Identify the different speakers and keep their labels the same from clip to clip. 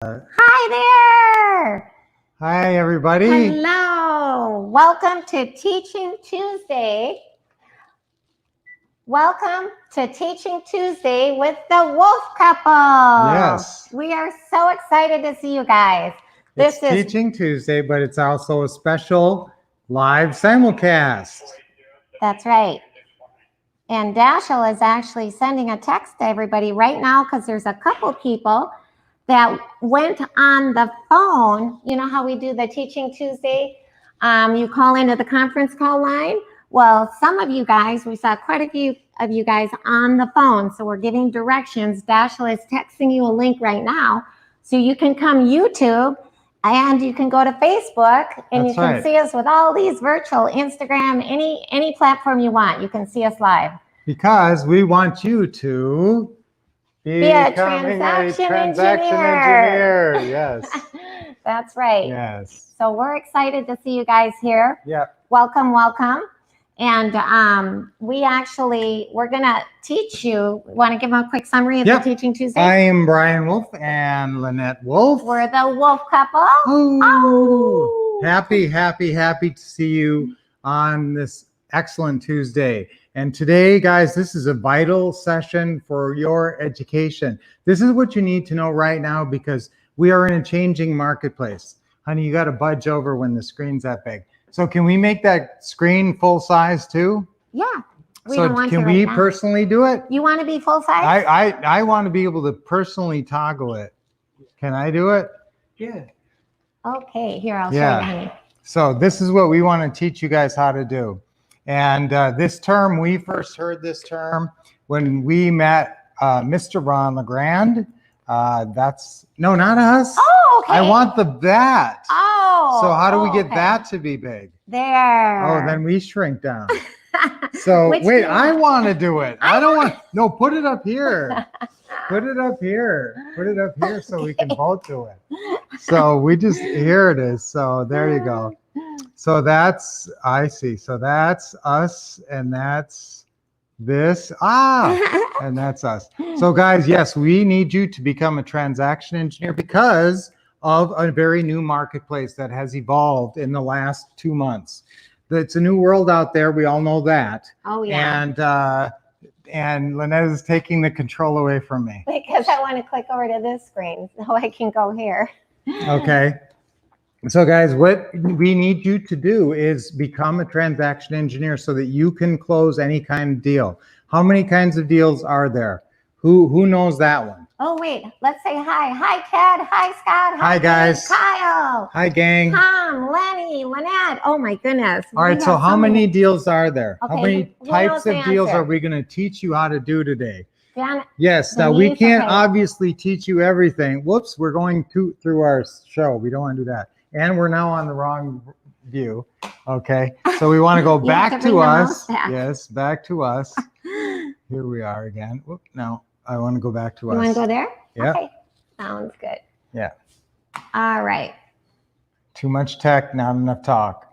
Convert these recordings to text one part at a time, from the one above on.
Speaker 1: Hi there.
Speaker 2: Hi, everybody.
Speaker 1: Hello. Welcome to Teaching Tuesday. Welcome to Teaching Tuesday with the Wolff couple.
Speaker 2: Yes.
Speaker 1: We are so excited to see you guys.
Speaker 2: It's Teaching Tuesday, but it's also a special live simulcast.
Speaker 1: That's right. And Dashiell is actually sending a text to everybody right now because there's a couple people that went on the phone. You know how we do the Teaching Tuesday? You call into the conference call line. Well, some of you guys, we saw quite a few of you guys on the phone. So we're giving directions. Dashiell is texting you a link right now. So you can come YouTube and you can go to Facebook and you can see us with all these virtual Instagram, any platform you want. You can see us live.
Speaker 2: Because we want you to
Speaker 1: be a transaction engineer.
Speaker 2: Yes.
Speaker 1: That's right.
Speaker 2: Yes.
Speaker 1: So we're excited to see you guys here.
Speaker 2: Yep.
Speaker 1: Welcome. And we're going to teach you. Want to give them a quick summary of the Teaching Tuesday?
Speaker 2: I am Brian Wolff and Lynette Wolff.
Speaker 1: We're the Wolff couple.
Speaker 2: Oh. Happy to see you on this excellent Tuesday. And today, guys, this is a vital session for your education. This is what you need to know right now because we are in a changing marketplace. Honey, you got to budge over when the screen's that big. So can we make that screen full size too?
Speaker 1: Yeah.
Speaker 2: Can we personally do it?
Speaker 1: You want to be full size?
Speaker 2: I want to be able to personally toggle it. Can I do it?
Speaker 1: Yeah. Okay, here, I'll show you, honey.
Speaker 2: So this is what we want to teach you guys how to do. And this term, we first heard this term when we met Mr. Ron LeGrand. No, not us.
Speaker 1: Oh, okay.
Speaker 2: I want that.
Speaker 1: Oh.
Speaker 2: So how do we get that to be big?
Speaker 1: There.
Speaker 2: Oh, then we shrink down. So wait, I want to do it. I don't want. No, put it up here. Put it up here. Put it up here so we can both do it. So here it is. So there you go. So I see. So that's us and that's this. And that's us. So guys, yes, we need you to become a transaction engineer because of a very new marketplace that has evolved in the last 2 months. It's a new world out there. We all know that.
Speaker 1: Oh, yeah.
Speaker 2: And Lynette is taking the control away from me.
Speaker 1: Because I want to click over to this screen so I can go here.
Speaker 2: Okay. So guys, what we need you to do is become a transaction engineer so that you can close any kind of deal. How many kinds of deals are there? Who knows that one?
Speaker 1: Oh, wait, let's say hi. Hi, Ted. Hi, Scott.
Speaker 2: Hi, guys.
Speaker 1: Kyle.
Speaker 2: Hi, gang.
Speaker 1: Tom, Lenny, Lynette. Oh, my goodness.
Speaker 2: All right, so how many deals are there?
Speaker 1: Okay,
Speaker 2: how many types of deals are we going to teach you how to do today? Yes, now we can't obviously teach you everything. Whoops, we're going through our show. We don't want to do that. And we're now on the wrong view. Okay, so we want to go back to us. Yes, back to us. Here we are again. Whoop, no, I want to go back to us.
Speaker 1: You want to go there?
Speaker 2: Yeah.
Speaker 1: Okay, sounds good.
Speaker 2: Yeah.
Speaker 1: All right.
Speaker 2: Too much tech, not enough talk.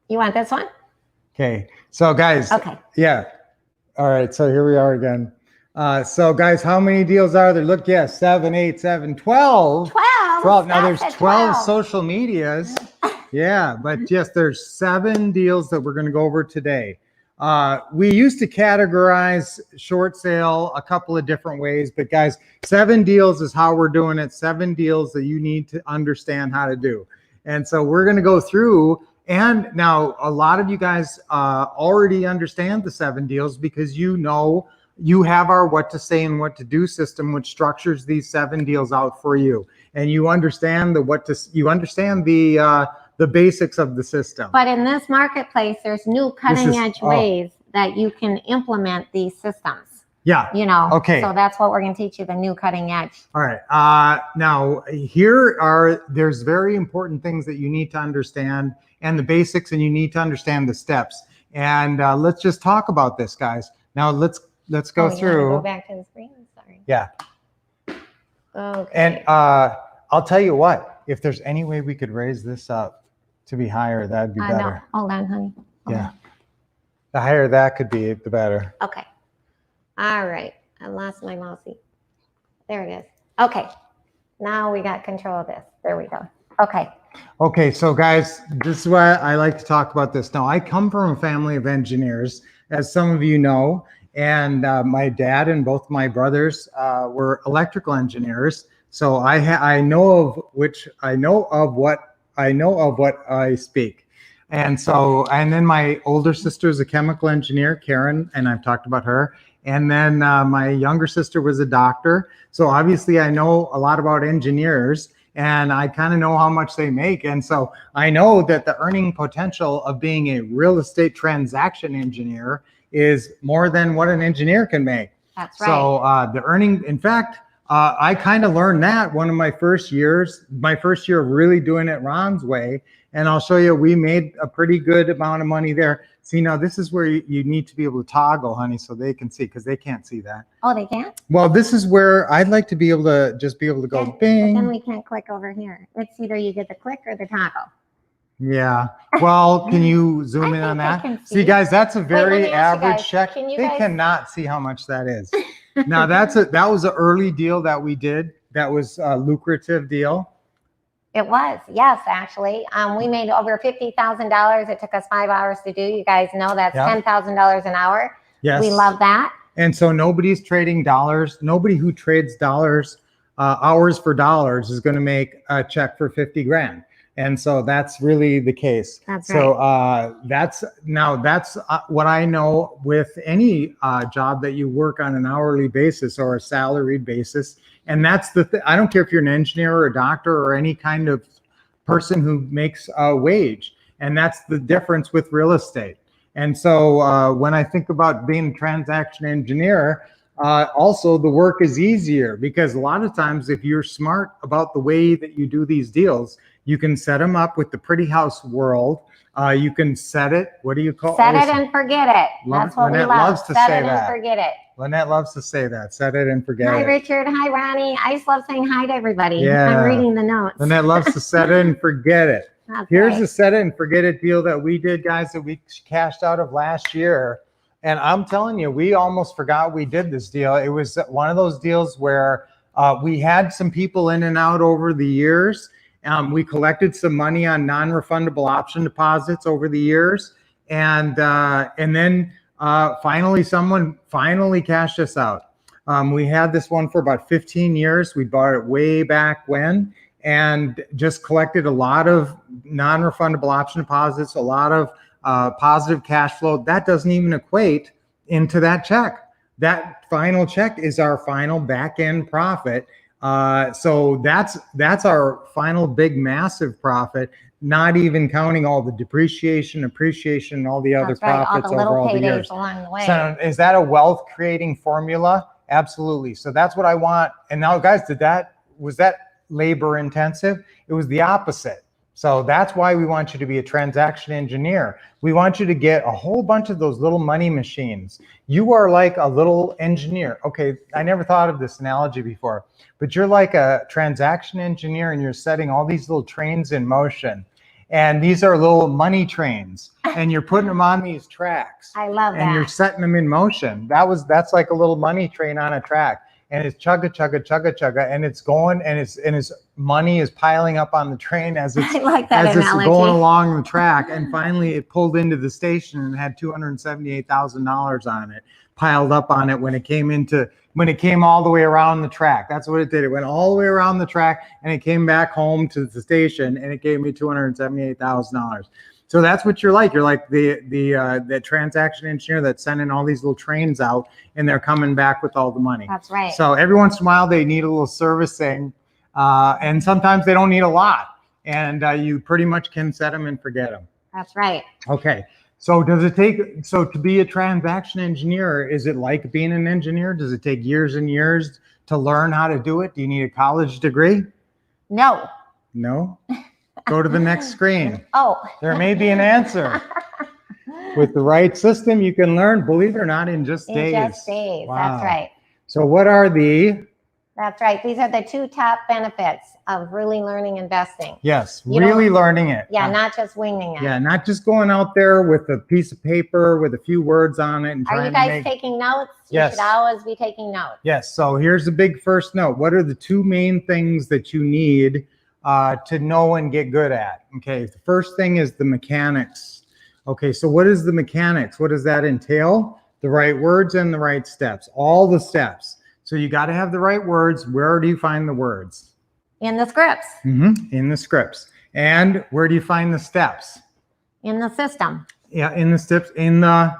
Speaker 1: You want this one?
Speaker 2: Okay, so guys.
Speaker 1: Okay.
Speaker 2: Yeah. All right, so here we are again. So guys, how many deals are there? Look, yes, 7, 8, 7, 12. 12. Now there's 12 social medias. Yeah, but yes, there's 7 deals that we're going to go over today. We used to categorize short sale a couple of different ways, but guys, 7 deals is how we're doing it. 7 deals that you need to understand how to do. And so we're going to go through. And now a lot of you guys already understand the 7 deals because you have our what to say and what to do system, which structures these 7 deals out for you. And you understand the basics of the system.
Speaker 1: But in this marketplace, there's new cutting edge ways that you can implement these systems.
Speaker 2: Yeah. Okay.
Speaker 1: So that's what we're going to teach you, the new cutting edge.
Speaker 2: All right. Now there's very important things that you need to understand and the basics, and you need to understand the steps. And let's just talk about this, guys. Now let's go through.
Speaker 1: Go back to the screen. Sorry.
Speaker 2: Yeah.
Speaker 1: Okay.
Speaker 2: And I'll tell you what, if there's any way we could raise this up to be higher, that'd be better.
Speaker 1: No. Hold on, honey.
Speaker 2: Yeah. The higher that could be, the better.
Speaker 1: Okay. All right. I lost my mousey. There it is. Okay. Now we got control of this. There we go. Okay.
Speaker 2: Okay, so guys, this is why I like to talk about this. Now, I come from a family of engineers, as some of you know, and my dad and both my brothers were electrical engineers. So I know of what I speak. And so, and then my older sister is a chemical engineer, Karen, and I've talked about her. And then my younger sister was a doctor. So obviously I know a lot about engineers, and I kind of know how much they make. And so I know that the earning potential of being a real estate transaction engineer is more than what an engineer can make.
Speaker 1: That's right.
Speaker 2: So the earning, in fact, I kind of learned that one of my first year of really doing it Ron's way. And I'll show you, we made a pretty good amount of money there. See, now this is where you need to be able to toggle, honey, so they can see, because they can't see that.
Speaker 1: Oh, they can't?
Speaker 2: Well, this is where I'd like to be able to just be able to go bing.
Speaker 1: But then we can't click over here. It's either you get the click or the toggle.
Speaker 2: Yeah. Well, can you zoom in on that? See, guys, that's a very average check. They cannot see how much that is. Now, that was an early deal that we did. That was a lucrative deal.
Speaker 1: It was, yes, actually. We made over $50,000. It took us 5 hours to do. You guys know that's $10,000 an hour.
Speaker 2: Yes.
Speaker 1: We love that.
Speaker 2: And so nobody's trading dollars. Nobody who trades dollars, hours for dollars, is going to make a check for 50 grand. And so that's really the case.
Speaker 1: That's
Speaker 2: right.
Speaker 1: So
Speaker 2: that's what I know with any job that you work on an hourly basis or a salaried basis. And that's I don't care if you're an engineer or a doctor or any kind of person who makes a wage. And that's the difference with real estate. And so when I think about being a transaction engineer, also the work is easier, because a lot of times if you're smart about the way that you do these deals, you can set them up with the pretty house world. You can set it. What do you call it?
Speaker 1: Set it and forget it. That's what
Speaker 2: Lynette
Speaker 1: we love.
Speaker 2: loves to
Speaker 1: Set
Speaker 2: say
Speaker 1: it
Speaker 2: that.
Speaker 1: and forget it.
Speaker 2: Lynette loves to say that. Set it and forget
Speaker 1: Hi,
Speaker 2: it.
Speaker 1: Richard. Hi, Ronnie. I just love saying hi to everybody.
Speaker 2: Yeah.
Speaker 1: I'm reading the notes.
Speaker 2: Lynette loves to set it and forget it.
Speaker 1: That's
Speaker 2: Here's
Speaker 1: right.
Speaker 2: the set it and forget it deal that we did, guys, that we cashed out of last year. And I'm telling you, we almost forgot we did this deal. It was one of those deals where we had some people in and out over the years. We collected some money on non-refundable option deposits over the years. And then finally, someone finally cashed us out. We had this one for about 15 years. We bought it way back when, and just collected a lot of non-refundable option deposits, a lot of positive cash flow. That doesn't even equate into that check. That final check is our final back end profit. So that's our final big massive profit, not even counting all the depreciation, appreciation, and all the other profits over all the years.
Speaker 1: Along the way.
Speaker 2: So is that a wealth creating formula? Absolutely. So that's what I want. And now, guys, was that labor intensive? It was the opposite. So that's why we want you to be a transaction engineer. We want you to get a whole bunch of those little money machines. You are like a little engineer. Okay, I never thought of this analogy before, but you're like a transaction engineer, and you're setting all these little trains in motion. And these are little money trains, and you're putting them on these tracks.
Speaker 1: I love that.
Speaker 2: And you're setting them in motion. That's like a little money train on a track. And it's chugga, chugga, chugga, chugga, and it's going, and its money is piling up on the train as it's, it's going along the track. And finally, it pulled into the station and had $278,000 on it, piled up on it when it came all the way around the track. That's what it did. It went all the way around the track, and it came back home to the station, and it gave me $278,000. So that's what you're like. You're like the transaction engineer that's sending all these little trains out, and they're coming back with all the money.
Speaker 1: That's right.
Speaker 2: So every once in a while they need a little servicing, and sometimes they don't need a lot, and you pretty much can set them and forget them.
Speaker 1: That's right.
Speaker 2: Okay. So to be a transaction engineer, is it like being an engineer? Does it take years and years to learn how to do it? Do you need a college degree?
Speaker 1: No.
Speaker 2: No? Go to the next screen.
Speaker 1: Oh.
Speaker 2: There may be an answer. With the right system, you can learn, believe it or not, in just days.
Speaker 1: In just days,
Speaker 2: Wow.
Speaker 1: That's right.
Speaker 2: So what are the
Speaker 1: That's right. These are the 2 top benefits of really learning investing.
Speaker 2: Yes, really learning it.
Speaker 1: Yeah, not just winging it.
Speaker 2: Yeah, not just going out there with a piece of paper with a few words on it and
Speaker 1: Are you guys taking notes?
Speaker 2: Yes.
Speaker 1: You should always be taking notes.
Speaker 2: Yes, so here's the big first note. What are the 2 main things that you need to know and get good at? Okay, the first thing is the mechanics. Okay, so what is the mechanics? What does that entail? The right words and the right steps, all the steps. So you got to have the right words. Where do you find the words?
Speaker 1: In the scripts.
Speaker 2: In the scripts. And where do you find the steps?
Speaker 1: In the system.
Speaker 2: Yeah, in the steps, in the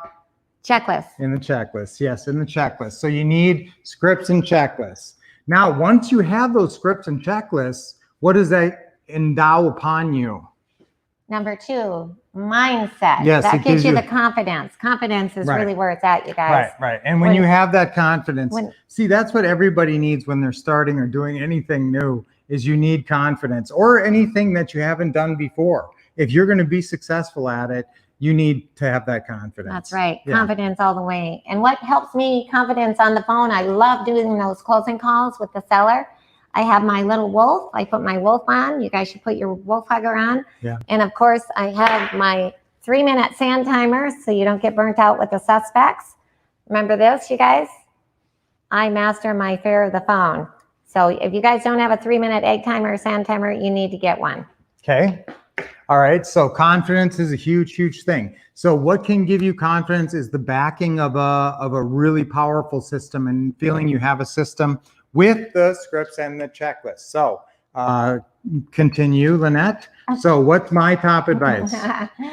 Speaker 1: checklist.
Speaker 2: In the checklist, yes, in the checklist. So you need scripts and checklists. Now, once you have those scripts and checklists, what does that endow upon you?
Speaker 1: Number 2, mindset.
Speaker 2: Yes,
Speaker 1: that gives you the confidence. Confidence is really where it's at, you guys.
Speaker 2: Right. And when you have that confidence, see, that's what everybody needs when they're starting or doing anything new, is you need confidence, or anything that you haven't done before. If you're going to be successful at it, you need to have that confidence.
Speaker 1: That's right. Yeah. Confidence all the way. And what helps me, confidence on the phone, I love doing those closing calls with the seller. I have my little Wolff. I put my Wolff on. You guys should put your Wolff hugger on.
Speaker 2: Yeah.
Speaker 1: And of course, I have my 3-minute sand timer so you don't get burnt out with the suspects. Remember this, you guys? I master my fear of the phone. So if you guys don't have a 3-minute egg timer or sand timer, you need to get one.
Speaker 2: Okay. All right. So confidence is a huge, huge thing. So what can give you confidence is the backing of a really powerful system, and feeling you have a system with the scripts and the checklist. So continue, Lynette. So what's my top advice?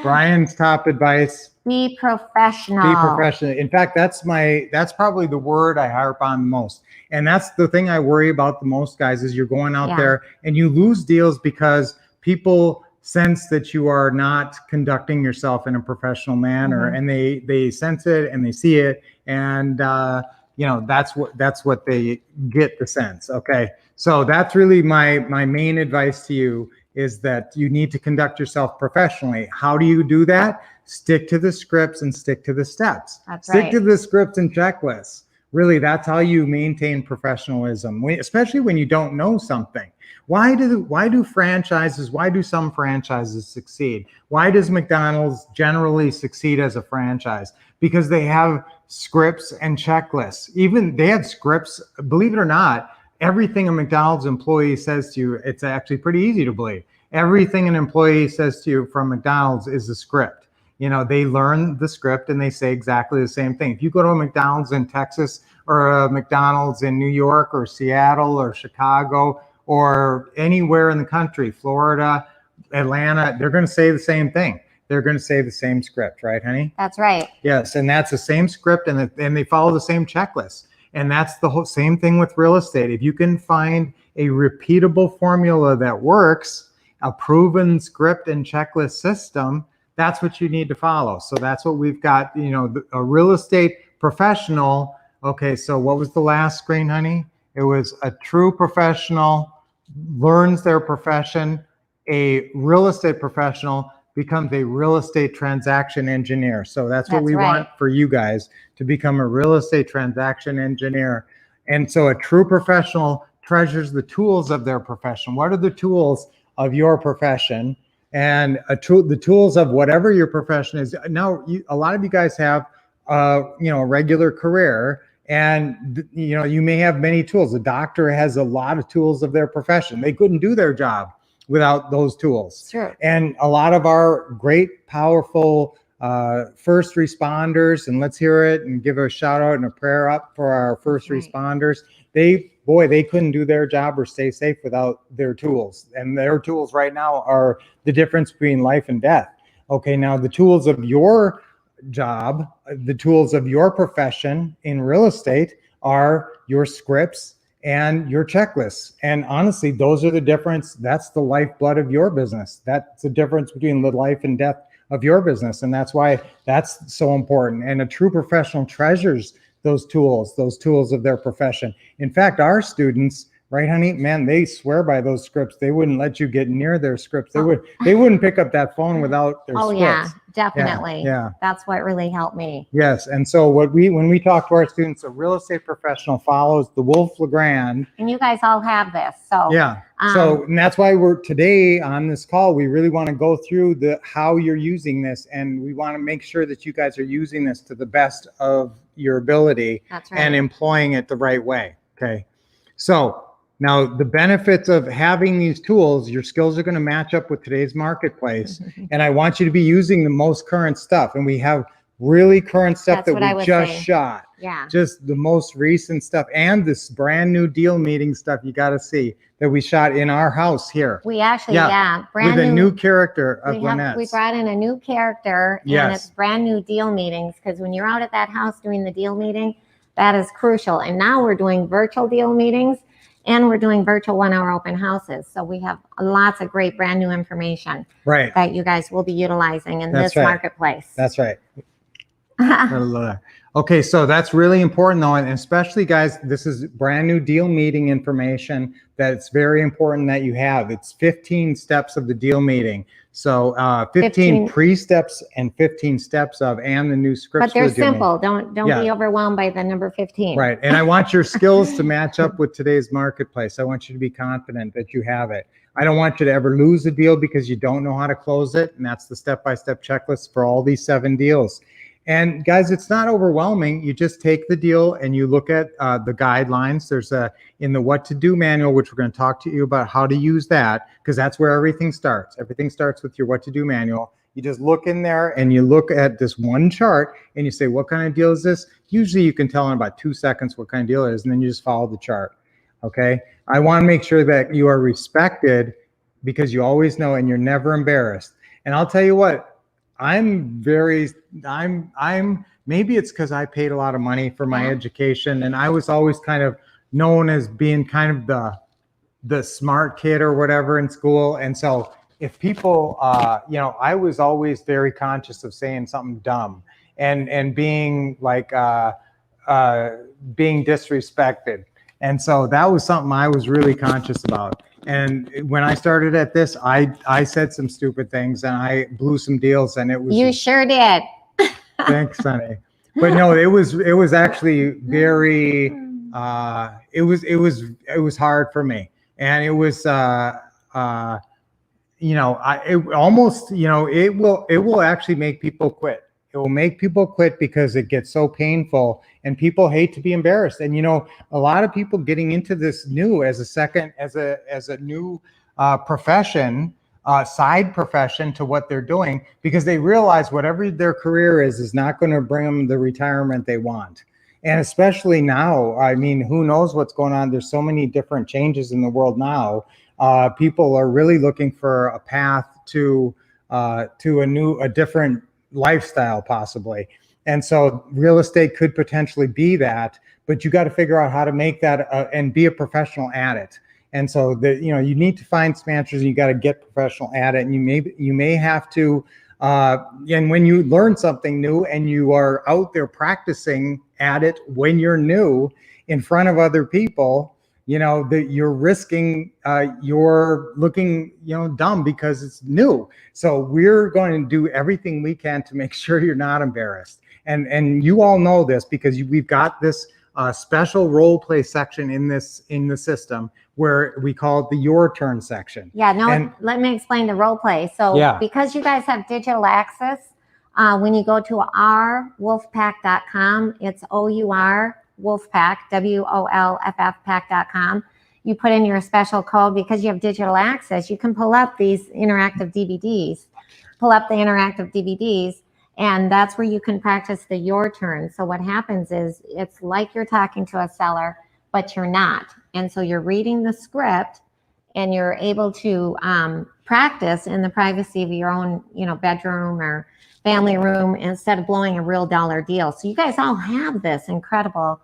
Speaker 2: Brian's top advice.
Speaker 1: Be professional.
Speaker 2: Be professional. In fact, that's probably the word I harp on the most. And that's the thing I worry about the most, guys, is you're going out there and you lose deals because people sense that you are not conducting yourself in a professional manner, and they sense it and they see it, and that's what they get the sense. Okay, so that's really my main advice to you, is that you need to conduct yourself professionally. How do you do that? Stick to the scripts and stick to the steps. Stick to the scripts and checklists. Really, that's how you maintain professionalism, especially when you don't know something. Why do some franchises succeed? Why does McDonald's generally succeed as a franchise? Because they have scripts and checklists. Even they have scripts, believe it or not, everything a McDonald's employee says to you, it's actually pretty easy to believe. Everything an employee says to you from McDonald's is a script. They learn the script and they say exactly the same thing. If you go to a McDonald's in Texas or a McDonald's in New York or Seattle or Chicago or anywhere in the country, Florida, Atlanta, they're going to say the same thing. They're going to say the same script, right, honey?
Speaker 1: That's right.
Speaker 2: Yes, and that's the same script, and they follow the same checklist. And that's the whole same thing with real estate. If you can find a repeatable formula that works, a proven script and checklist system, that's what you need to follow. So that's what we've got, a real estate professional. Okay, so what was the last screen, honey? It was a true professional learns their profession. A real estate professional becomes a real estate transaction engineer. So that's what we want for you guys, to become a real estate transaction engineer. And so a true professional treasures the tools of their profession. What are the tools of your profession? And the tools of whatever your profession is. Now, a lot of you guys have, a regular career, and you may have many tools. A doctor has a lot of tools of their profession. They couldn't do their job without those tools.
Speaker 1: Sure.
Speaker 2: And a lot of our great, powerful first responders, and let's hear it and give a shout out and a prayer up for our first responders. They couldn't do their job or stay safe without their tools. And their tools right now are the difference between life and death. Okay, now the tools of your job, the tools of your profession in real estate are your scripts and your checklists. And honestly, those are the difference. That's the lifeblood of your business. That's the difference between the life and death of your business. And that's why that's so important. And a true professional treasures those tools of their profession. In fact, our students, right, honey? Man, they swear by those scripts. They wouldn't let you get near their scripts. They wouldn't pick up that phone without their scripts.
Speaker 1: Yeah, definitely.
Speaker 2: Yeah.
Speaker 1: That's what really helped me.
Speaker 2: Yes. And so when we talk to our students, a real estate professional follows the Wolff-LeGrand.
Speaker 1: And you guys all have this. So
Speaker 2: yeah. And that's why we're today on this call, we really want to go through how you're using this, and we want to make sure that you guys are using this to the best of your ability.
Speaker 1: That's right.
Speaker 2: And employing it the right way. Okay. So now the benefits of having these tools, your skills are going to match up with today's marketplace. And I want you to be using the most current stuff. And we have really current stuff that we just shot.
Speaker 1: Yeah.
Speaker 2: Just the most recent stuff, and this brand new deal meeting stuff you got to see that we shot in our house here.
Speaker 1: We actually,
Speaker 2: brand with a new character of Lynette's.
Speaker 1: We brought in a new character, and it's brand new deal meetings, because when you're out at that house doing the deal meeting, that is crucial. And now we're doing virtual deal meetings, and we're doing virtual 1-hour open houses. So we have lots of great brand new information that you guys will be utilizing in this marketplace.
Speaker 2: That's right. Okay, so that's really important though, and especially guys, this is brand new deal meeting information that's very important that you have. It's 15 steps of the deal meeting. So 15 pre-steps and 15 steps of, and the new scripts.
Speaker 1: But they're simple. Don't be overwhelmed by the number 15.
Speaker 2: Right, and I want your skills to match up with today's marketplace. I want you to be confident that you have it. I don't want you to ever lose a deal because you don't know how to close it, and that's the step-by-step checklist for all these 7 deals. And guys, it's not overwhelming. You just take the deal and you look at the guidelines. There's in the what to do manual, which we're going to talk to you about how to use that, because that's where everything starts. Everything starts with your what to do manual. You just look in there and you look at this one chart and you say, what kind of deal is this? Usually you can tell in about 2 seconds what kind of deal it is, and then you just follow the chart. Okay. I want to make sure that you are respected, because you always know and you're never embarrassed. And I'll tell you what, maybe it's because I paid a lot of money for my education, and I was always kind of known as being kind of the smart kid or whatever in school. And so if people, I was always very conscious of saying something dumb and being like, being disrespected. And so that was something I was really conscious about. And when I started at this, I said some stupid things and I blew some deals, and it was.
Speaker 1: You sure did.
Speaker 2: Thanks, honey. But no, it was actually very. It was hard for me, and it was. It will actually make people quit. It will make people quit because it gets so painful, and people hate to be embarrassed. And a lot of people getting into this new as a new profession, side profession to what they're doing, because they realize whatever their career is not going to bring them the retirement they want. And especially now, I mean, who knows what's going on? There's so many different changes in the world now. People are really looking for a path to a different lifestyle possibly. And so real estate could potentially be that, but you got to figure out how to make that and be a professional at it. And so you need to find some answers, and you got to get professional at it. And you may have to, and when you learn something new and you are out there practicing at it when you're new in front of other people, that you're risking, you're looking, dumb because it's new. So we're going to do everything we can to make sure you're not embarrassed. And you all know this because we've got this special role play section in the system where we call it the your turn section.
Speaker 1: Yeah, no, let me explain the role play. So because you guys have digital access, when you go to ourwolfpack.com, it's OUR Wolfpack, WOLFFpack.com. You put in your special code. Because you have digital access, you can pull up these interactive DVDs, and that's where you can practice the your turn. So what happens is it's like you're talking to a seller, but you're not. And so you're reading the script and you're able to practice in the privacy of your own, bedroom or family room instead of blowing a real dollar deal. So you guys all have this incredible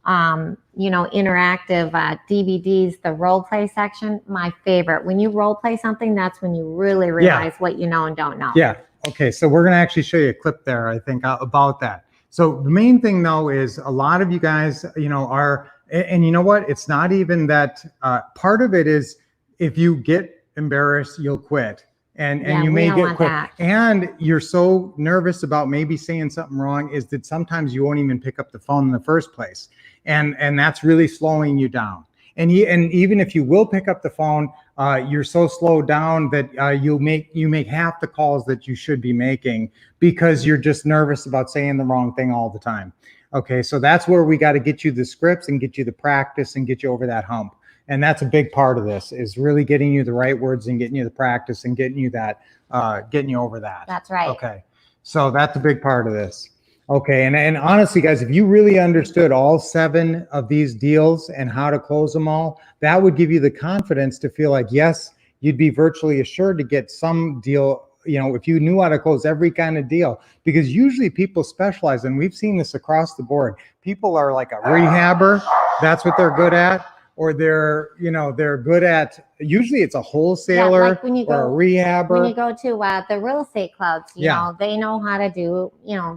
Speaker 1: interactive DVDs, the role play section, my favorite. When you role play something, that's when you really realize what you know and don't know.
Speaker 2: Yeah. Okay. So we're going to actually show you a clip there, I think, about that. So the main thing though is a lot of you guys, are And you know what? It's not even that. Part of it is if you get embarrassed, you'll quit. And you may get quit. And you're so nervous about maybe saying something wrong is that sometimes you won't even pick up the phone in the first place. And that's really slowing you down. And even if you will pick up the phone, you're so slowed down that you make half the calls that you should be making because you're just nervous about saying the wrong thing all the time. Okay, so that's where we got to get you the scripts and get you the practice and get you over that hump. And that's a big part of this, is really getting you the right words and getting you the practice and getting you that, getting you over that.
Speaker 1: That's right.
Speaker 2: Okay, so that's a big part of this. Okay, and honestly, guys, if you really understood all 7 of these deals and how to close them all, that would give you the confidence to feel like, yes, you'd be virtually assured to get some deal, you know, if you knew how to close every kind of deal. Because usually people specialize, and we've seen this across the board. People are like a rehabber, that's what they're good at. Or they're good at, usually it's a wholesaler,
Speaker 1: like when you
Speaker 2: or a rehabber.
Speaker 1: When you go to the real estate clubs, you know, they know how to do,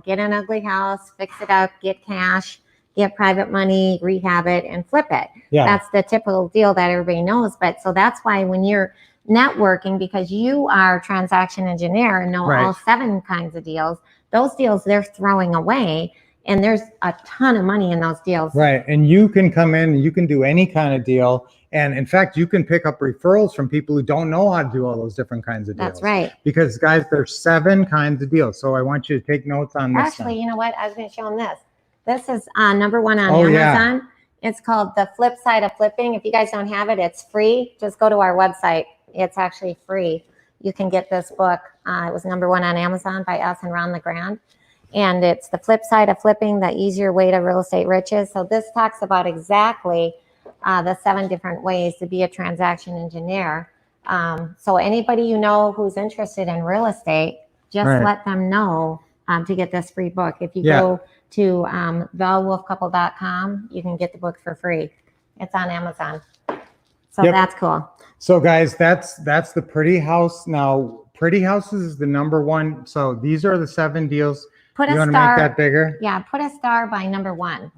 Speaker 1: get an ugly house, fix it up, get cash, get private money, rehab it, and flip it. Yeah. That's the typical deal that everybody knows. But so that's why when you're networking, because you are a transaction engineer and know all 7 kinds of deals, those deals they're throwing away. And there's a ton of money in those deals. Right.
Speaker 2: And you can come in and you can do any kind of deal. And in fact, you can pick up referrals from people who don't know how to do all those different kinds of deals.
Speaker 1: That's right.
Speaker 2: Because guys, there's 7 kinds of deals. So I want you to take notes on this.
Speaker 1: Actually, you know what? I was going to show them this. This is number 1 on Amazon. Yeah. It's called The Flip Side of Flipping. If you guys don't have it, it's free. Just go to our website. It's actually free. You can get this book. It was number 1 on Amazon by us and Ron LeGrand. And it's The Flip Side of Flipping, the easier way to real estate riches. So this talks about exactly the 7 different ways to be a transaction engineer. So anybody you know who's interested in real estate, just let them know to get this free book. If you go to thewolffcouple.com, you can get the book for free. It's on Amazon. So that's cool.
Speaker 2: So guys, that's the Pretty House. Now, Pretty Houses is the number 1. So these are the 7 deals.
Speaker 1: Put
Speaker 2: you want to make that bigger?
Speaker 1: Yeah, put a star by number 1.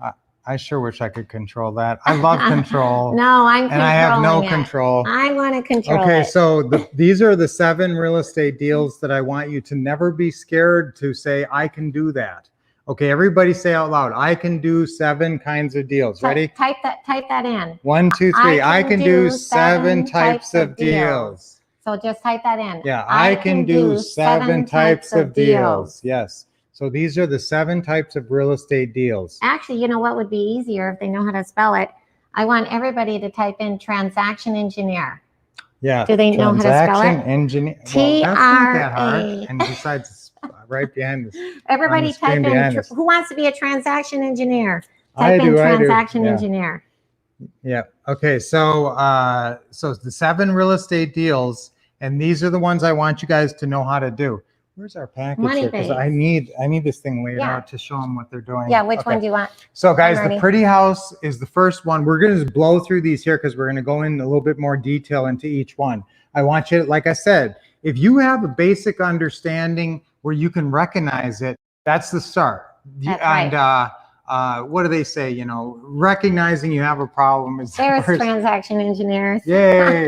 Speaker 2: I sure wish I could control that. I love control.
Speaker 1: No, I'm
Speaker 2: and I have no control.
Speaker 1: I want to control
Speaker 2: Okay, so these are the 7 real estate deals that I want you to never be scared to say, I can do that. Okay, everybody say out loud, I can do 7 kinds of deals. Ready?
Speaker 1: Type that in.
Speaker 2: 1, 2, 3. I can do 7 types of deals.
Speaker 1: So just type that in.
Speaker 2: Yeah, I can do 7 types of deals. Yes. So these are the 7 types of real estate deals.
Speaker 1: Actually, you know what would be easier if they know how to spell it? I want everybody to type in transaction engineer.
Speaker 2: Yeah.
Speaker 1: Do they know how to spell it?
Speaker 2: Transaction engineer. Well, that's not that hard. And besides, right behind this.
Speaker 1: Everybody type in, who wants to be a transaction engineer? Type in transaction engineer.
Speaker 2: Yeah. Okay. So, so the 7 real estate deals, and these are the ones I want you guys to know how to do. Where's our package here? Because I need this thing laid out to show them what they're doing.
Speaker 1: Yeah, which one do you want?
Speaker 2: So guys, the Pretty House is the first one. We're going to just blow through these here because we're going to go in a little bit more detail into each one. I want you to, like I said, if you have a basic understanding where you can recognize it, that's the start.
Speaker 1: That's right.
Speaker 2: What do they say? You know, recognizing you have a problem is
Speaker 1: there's transaction engineers.
Speaker 2: Yay!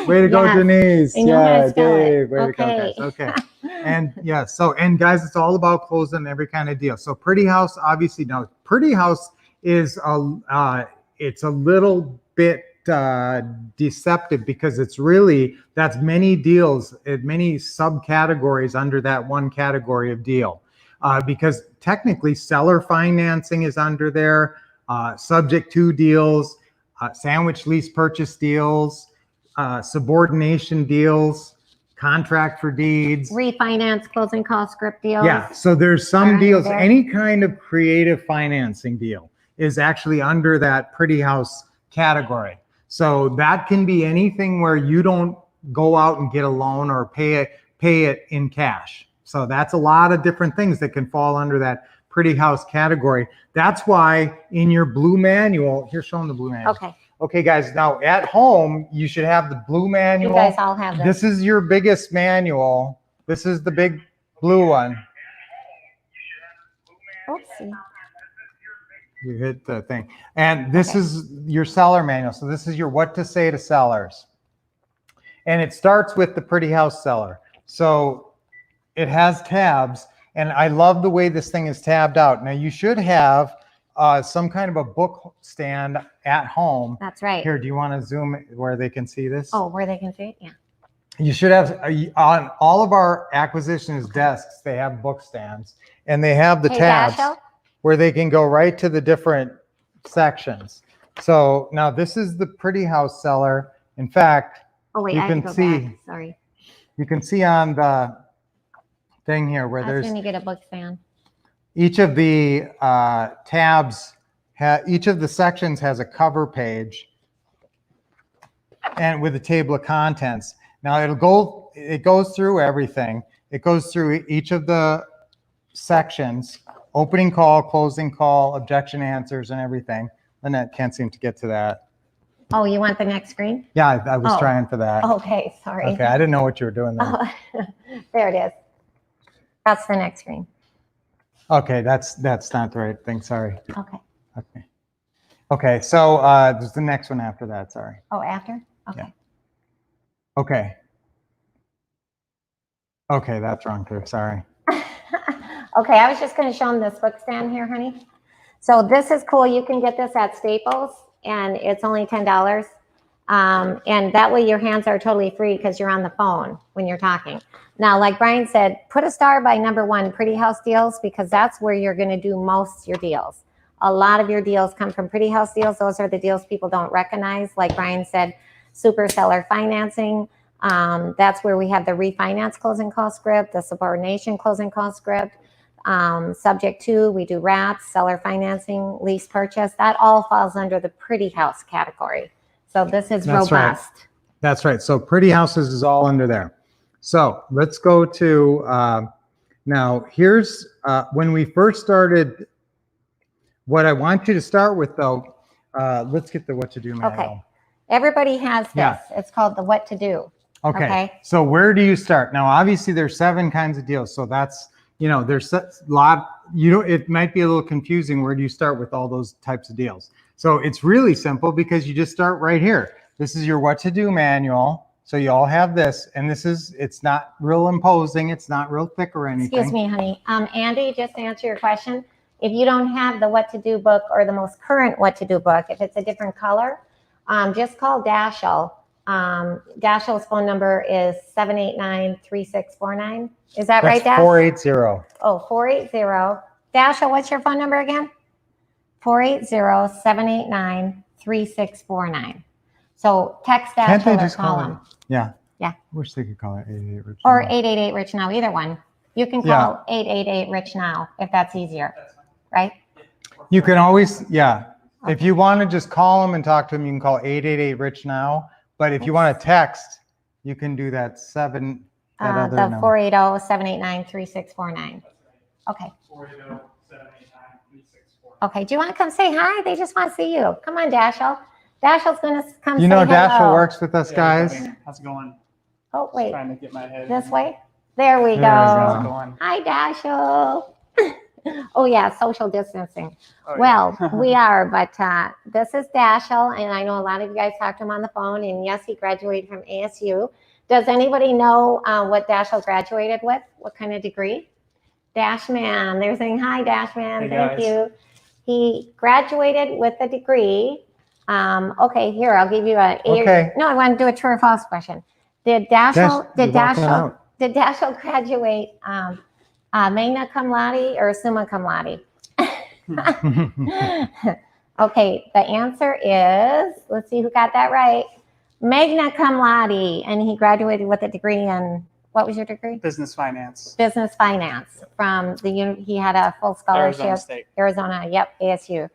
Speaker 2: Way to go, Denise. Yeah, Dave. Way to go, guys. Okay. And and guys, it's all about closing every kind of deal. So Pretty House, obviously, now Pretty House is it's a little bit deceptive because it's really, that's many deals, many subcategories under that one category of deal. Because technically seller financing is under there, subject to deals, sandwich lease purchase deals, subordination deals, contract for deeds,
Speaker 1: refinance, closing cost script deals.
Speaker 2: Yeah, so there's some deals, any kind of creative financing deal is actually under that Pretty House category. So that can be anything where you don't go out and get a loan or pay it in cash. So that's a lot of different things that can fall under that Pretty House category. That's why in your blue manual, here, show them the blue manual.
Speaker 1: Okay.
Speaker 2: Okay, guys, now at home, you should have the blue manual.
Speaker 1: You guys all have this.
Speaker 2: This is your biggest manual. This is the big blue one.
Speaker 1: Oopsie.
Speaker 2: You hit the thing. And this is your seller manual. So this is your what to say to sellers. And it starts with the pretty house seller. So it has tabs, and I love the way this thing is tabbed out. Now you should have some kind of a book stand at home.
Speaker 1: That's right.
Speaker 2: Here, do you want to zoom where they can see this?
Speaker 1: Oh, where they can see it? Yeah.
Speaker 2: You should have, on all of our acquisitions desks, they have book stands, and they have the tabs where they can go right to the different sections. So now this is the pretty house seller. In fact,
Speaker 1: you can see, sorry.
Speaker 2: You can see on the thing here where there's
Speaker 1: when you get a book stand.
Speaker 2: Each of the tabs, each of the sections has a cover page and with a table of contents. Now it goes through everything. It goes through each of the sections, opening call, closing call, objection answers, and everything. Lynette can't seem to get to that.
Speaker 1: Oh, you want the next screen?
Speaker 2: Yeah, I was trying for that.
Speaker 1: Okay, sorry.
Speaker 2: Okay, I didn't know what you were doing there.
Speaker 1: Oh, there it is. That's the next screen.
Speaker 2: Okay, that's not the right thing. Sorry.
Speaker 1: Okay.
Speaker 2: Okay. Okay, so there's the next one after that. Sorry.
Speaker 1: Oh, after? Okay.
Speaker 2: Yeah. Okay. Okay, that's wrong too. Sorry.
Speaker 1: Okay, I was just going to show them this book stand here, honey. So this is cool. You can get this at Staples, and it's only $10. And that way your hands are totally free because you're on the phone when you're talking. Now, like Brian said, put a star by number 1, Pretty House Deals, because that's where you're going to do most of your deals. A lot of your deals come from Pretty House Deals. Those are the deals people don't recognize. Like Brian said, super seller financing. That's where we have the refinance closing call script, the subordination closing call script. Subject to, we do wraps, seller financing, lease purchase. That all falls under the Pretty House category. So this is robust.
Speaker 2: Right. That's right. So Pretty Houses is all under there. So let's go to, now here's, when we first started, what I want you to start with though, let's get the what to do manual.
Speaker 1: Okay. Everybody has this. Yeah. It's called the what to do.
Speaker 2: Okay. So where do you start? Now, obviously there's 7 kinds of deals. So that's, there's a lot, it might be a little confusing. Where do you start with all those types of deals? So it's really simple because you just start right here. This is your what to do manual. So you all have this, and it's not real imposing. It's not real thick or anything.
Speaker 1: Excuse me, honey. Andy, just to answer your question, if you don't have the what to do book or the most current what to do book, if it's a different color, just call Dashel. Dashel's phone number is 789-3649. Is that right, Dash?
Speaker 2: 480.
Speaker 1: Oh, 480. Dashel, what's your phone number again? 480-789-3649. So text Dashel.
Speaker 2: Can't they just
Speaker 1: call him?
Speaker 2: Yeah.
Speaker 1: Yeah.
Speaker 2: I wish they could call it 88 Rich.
Speaker 1: Or 888 Rich Now, either one. You can call 888 Rich Now if that's easier, right?
Speaker 2: You can always, yeah. Okay. If you want to just call them and talk to them, you can call 888 Rich Now. But if you want to text, you can do that the
Speaker 1: 480-789-3649. Okay. 480-789-3649. Okay. Do you want to come say hi? They just want to see you. Come on, Dashel. Dashel's going to come say hello.
Speaker 2: Dashel works with us, guys.
Speaker 3: How's it going?
Speaker 1: Oh, wait.
Speaker 3: Trying to get my head
Speaker 1: this way? There we go. Hi, Dashel. Oh, yeah, social distancing. Oh, well, yeah. We are, but this is Dashel, and I know a lot of you guys talked to him on the phone, and yes, he graduated from ASU. Does anybody know what Dashel graduated with? What kind of degree? Dashman. They're saying, hi, Dashman. Thank you. He graduated with a degree. Okay, here, I'll give you no, I want to do a true or false question. Did Dashel graduate magna cum laude or summa cum laude? Okay, the answer is, let's see who got that right. Magna cum laude, and he graduated with a degree in, what was your degree?
Speaker 3: Business finance.
Speaker 1: Business finance from he had a full scholarship. Arizona, yep, ASU.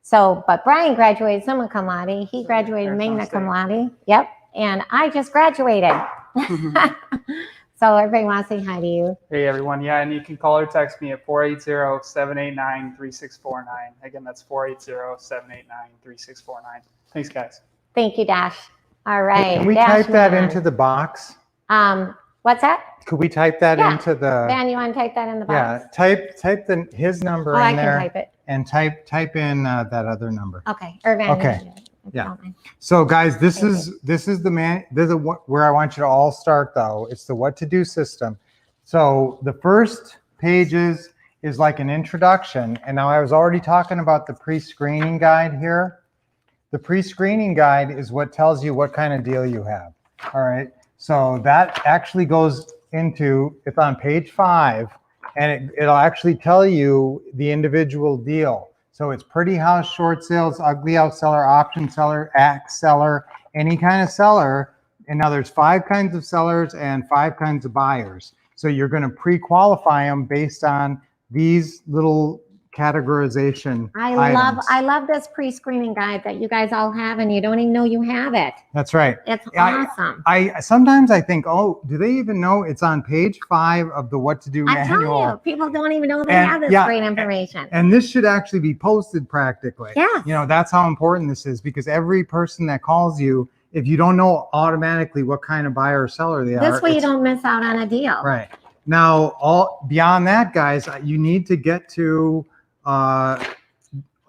Speaker 1: So, but Brian graduated summa cum laude. He graduated magna cum laude. Yep, and I just graduated. So everybody wants to say hi to you.
Speaker 3: Hey, everyone. Yeah, and you can call or text me at 480-789-3649. Again, that's 480-789-3649. Thanks, guys.
Speaker 1: Thank you, Dash. All right.
Speaker 2: Can we type that into the box?
Speaker 1: What's that?
Speaker 2: Could we type that into the...
Speaker 1: Dan, you want to type that in the box?
Speaker 2: Yeah, type his number in there.
Speaker 1: I can type it.
Speaker 2: and type in that other number.
Speaker 1: Okay. Irvin.
Speaker 2: Okay. Yeah. So guys, this is where I want you to all start though. It's the what to do system. So the first pages is like an introduction. And now I was already talking about the pre-screening guide here. The pre-screening guide is what tells you what kind of deal you have. All right. So that actually goes into, it's on page 5, and it'll actually tell you the individual deal. So it's pretty house, short sales, ugly house seller, option seller, axe seller, any kind of seller. And now there's 5 kinds of sellers and 5 kinds of buyers. So you're going to pre-qualify them based on these little categorization items.
Speaker 1: I love this pre-screening guide that you guys all have, and you don't even know you have it.
Speaker 2: That's right.
Speaker 1: It's awesome.
Speaker 2: I sometimes I think, oh, do they even know it's on page 5 of the what to do manual?
Speaker 1: I tell you, people don't even know they have this great information.
Speaker 2: And this should actually be posted practically.
Speaker 1: Yeah.
Speaker 2: You know, that's how important this is, because every person that calls you, if you don't know automatically what kind of buyer or seller they are.
Speaker 1: This way you don't miss out on a deal.
Speaker 2: Right. Now, all beyond that, guys, you need to get to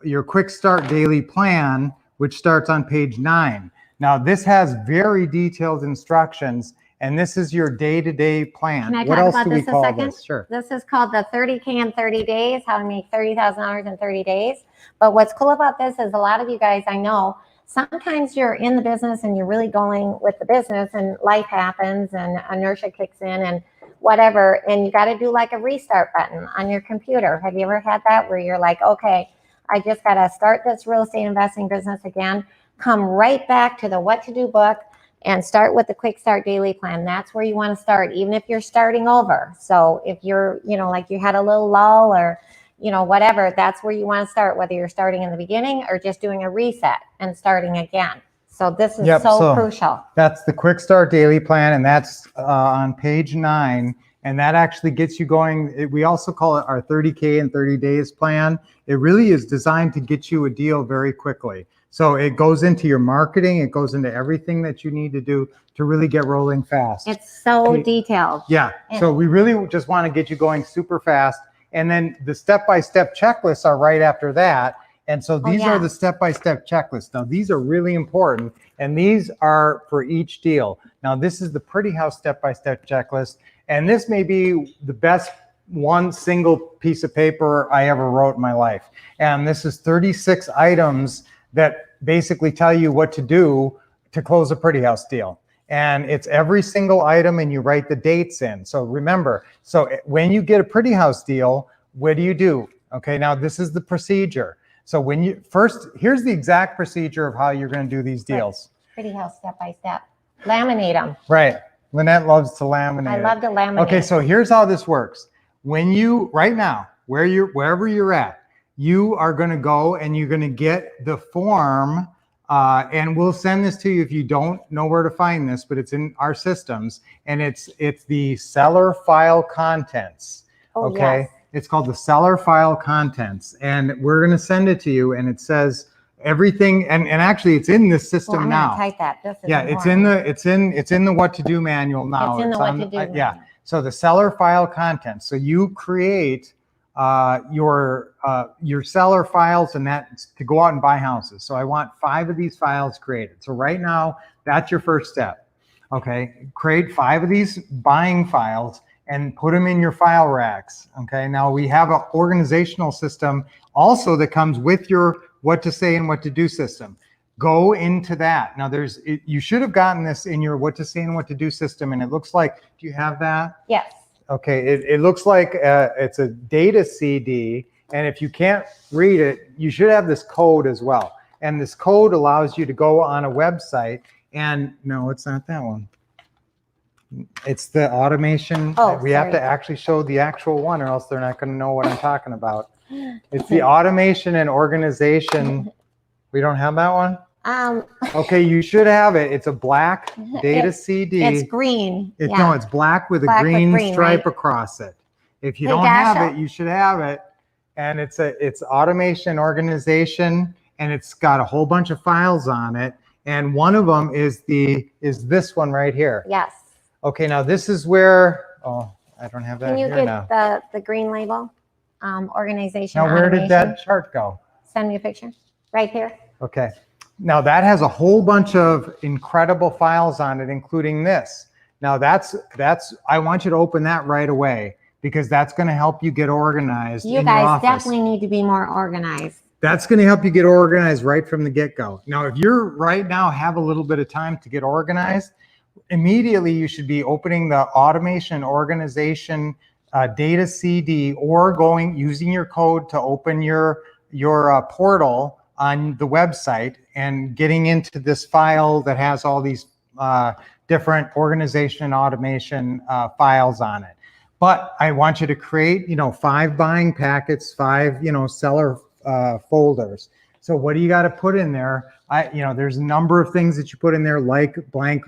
Speaker 2: your quick start daily plan, which starts on page 9. Now, this has very detailed instructions, and this is your day-to-day plan.
Speaker 1: Can I
Speaker 2: what
Speaker 1: talk
Speaker 2: else
Speaker 1: about
Speaker 2: do we
Speaker 1: this a
Speaker 2: call
Speaker 1: second?
Speaker 2: this? Sure.
Speaker 1: This is called the 30K in 30 days, how to make $30,000 in 30 days. But what's cool about this is a lot of you guys, I know, sometimes you're in the business and you're really going with the business and life happens and inertia kicks in and whatever, and you got to do like a restart button on your computer. Have you ever had that where you're like, okay, I just got to start this real estate investing business again, come right back to the what to do book and start with the quick start daily plan. That's where you want to start, even if you're starting over. So if you're, you know, like you had a little lull or, you know, whatever, that's where you want to start, whether you're starting in the beginning or just doing a reset and starting again. So this is so crucial. That's
Speaker 2: the quick start daily plan, and that's on page 9. And that actually gets you going. We also call it our 30K in 30 days plan. It really is designed to get you a deal very quickly. So it goes into your marketing. It goes into everything that you need to do to really get rolling fast.
Speaker 1: It's so detailed.
Speaker 2: Yeah. So we really just want to get you going super fast. And then the step-by-step checklists are right after that. And so these are the step-by-step checklists. Now, these are really important, and these are for each deal. Now, this is the Pretty House step-by-step checklist, and this may be the best one single piece of paper I ever wrote in my life. And this is 36 items that basically tell you what to do to close a Pretty House deal. And it's every single item, and you write the dates in. So remember, so when you get a Pretty House deal, what do? Okay, now this is the procedure. So when you first, here's the exact procedure of how you're going to do these deals.
Speaker 1: Pretty House step by step. Laminate them.
Speaker 2: Right. Lynette loves to laminate.
Speaker 1: I love to laminate.
Speaker 2: Okay, so here's how this works. When you, right now, wherever you're at, you are going to go and you're going to get the form, and we'll send this to you if you don't know where to find this, but it's in our systems, and it's the seller file contents. Okay. Yes. It's called the seller file contents, and we're going to send it to you, and it says everything, and actually it's in this system now.
Speaker 1: Type that. This is
Speaker 2: it's in the what to do manual now.
Speaker 1: It's in the what to do.
Speaker 2: Yeah. So the seller file contents. So you create your seller files, and that's to go out and buy houses. So I want 5 of these files created. So right now, that's your first step. Okay. Create 5 of these buying files and put them in your file racks. Okay. Now we have an organizational system also that comes with your what to say and what to do system. Go into that. Now you should have gotten this in your what to say and what to do system. And it looks like, do you have that?
Speaker 1: Yes.
Speaker 2: Okay. It looks like it's a data CD. And if you can't read it, you should have this code as well. And this code allows you to go on a website, and no, it's not that one. It's the automation. We have to actually show the actual one, or else they're not going to know what I'm talking about. It's the automation and organization. We don't have that one? Okay, you should have it. It's a black data CD.
Speaker 1: It's green.
Speaker 2: No, it's black with a green stripe across it. If you don't have it, you should have it. And it's automation organization, and it's got a whole bunch of files on it. And one of them is this one right here.
Speaker 1: Yes.
Speaker 2: Okay, now this is where, I don't have that here now.
Speaker 1: Can you get the green label? organization.
Speaker 2: Now, where did
Speaker 1: automation.
Speaker 2: that chart go?
Speaker 1: Send me a picture. Right here.
Speaker 2: Okay. Now that has a whole bunch of incredible files on it, including this. Now that's, I want you to open that right away because that's going to help you get organized in your
Speaker 1: You guys
Speaker 2: office.
Speaker 1: definitely need to be more organized.
Speaker 2: That's going to help you get organized right from the get-go. Now, if you're right now have a little bit of time to get organized, immediately you should be opening the automation organization data CD or using your code to open your portal on the website and getting into this file that has all these different organization and automation files on it. But I want you to create, 5 buying packets, 5, seller folders. So what do you got to put in there? There's a number of things that you put in there, like blank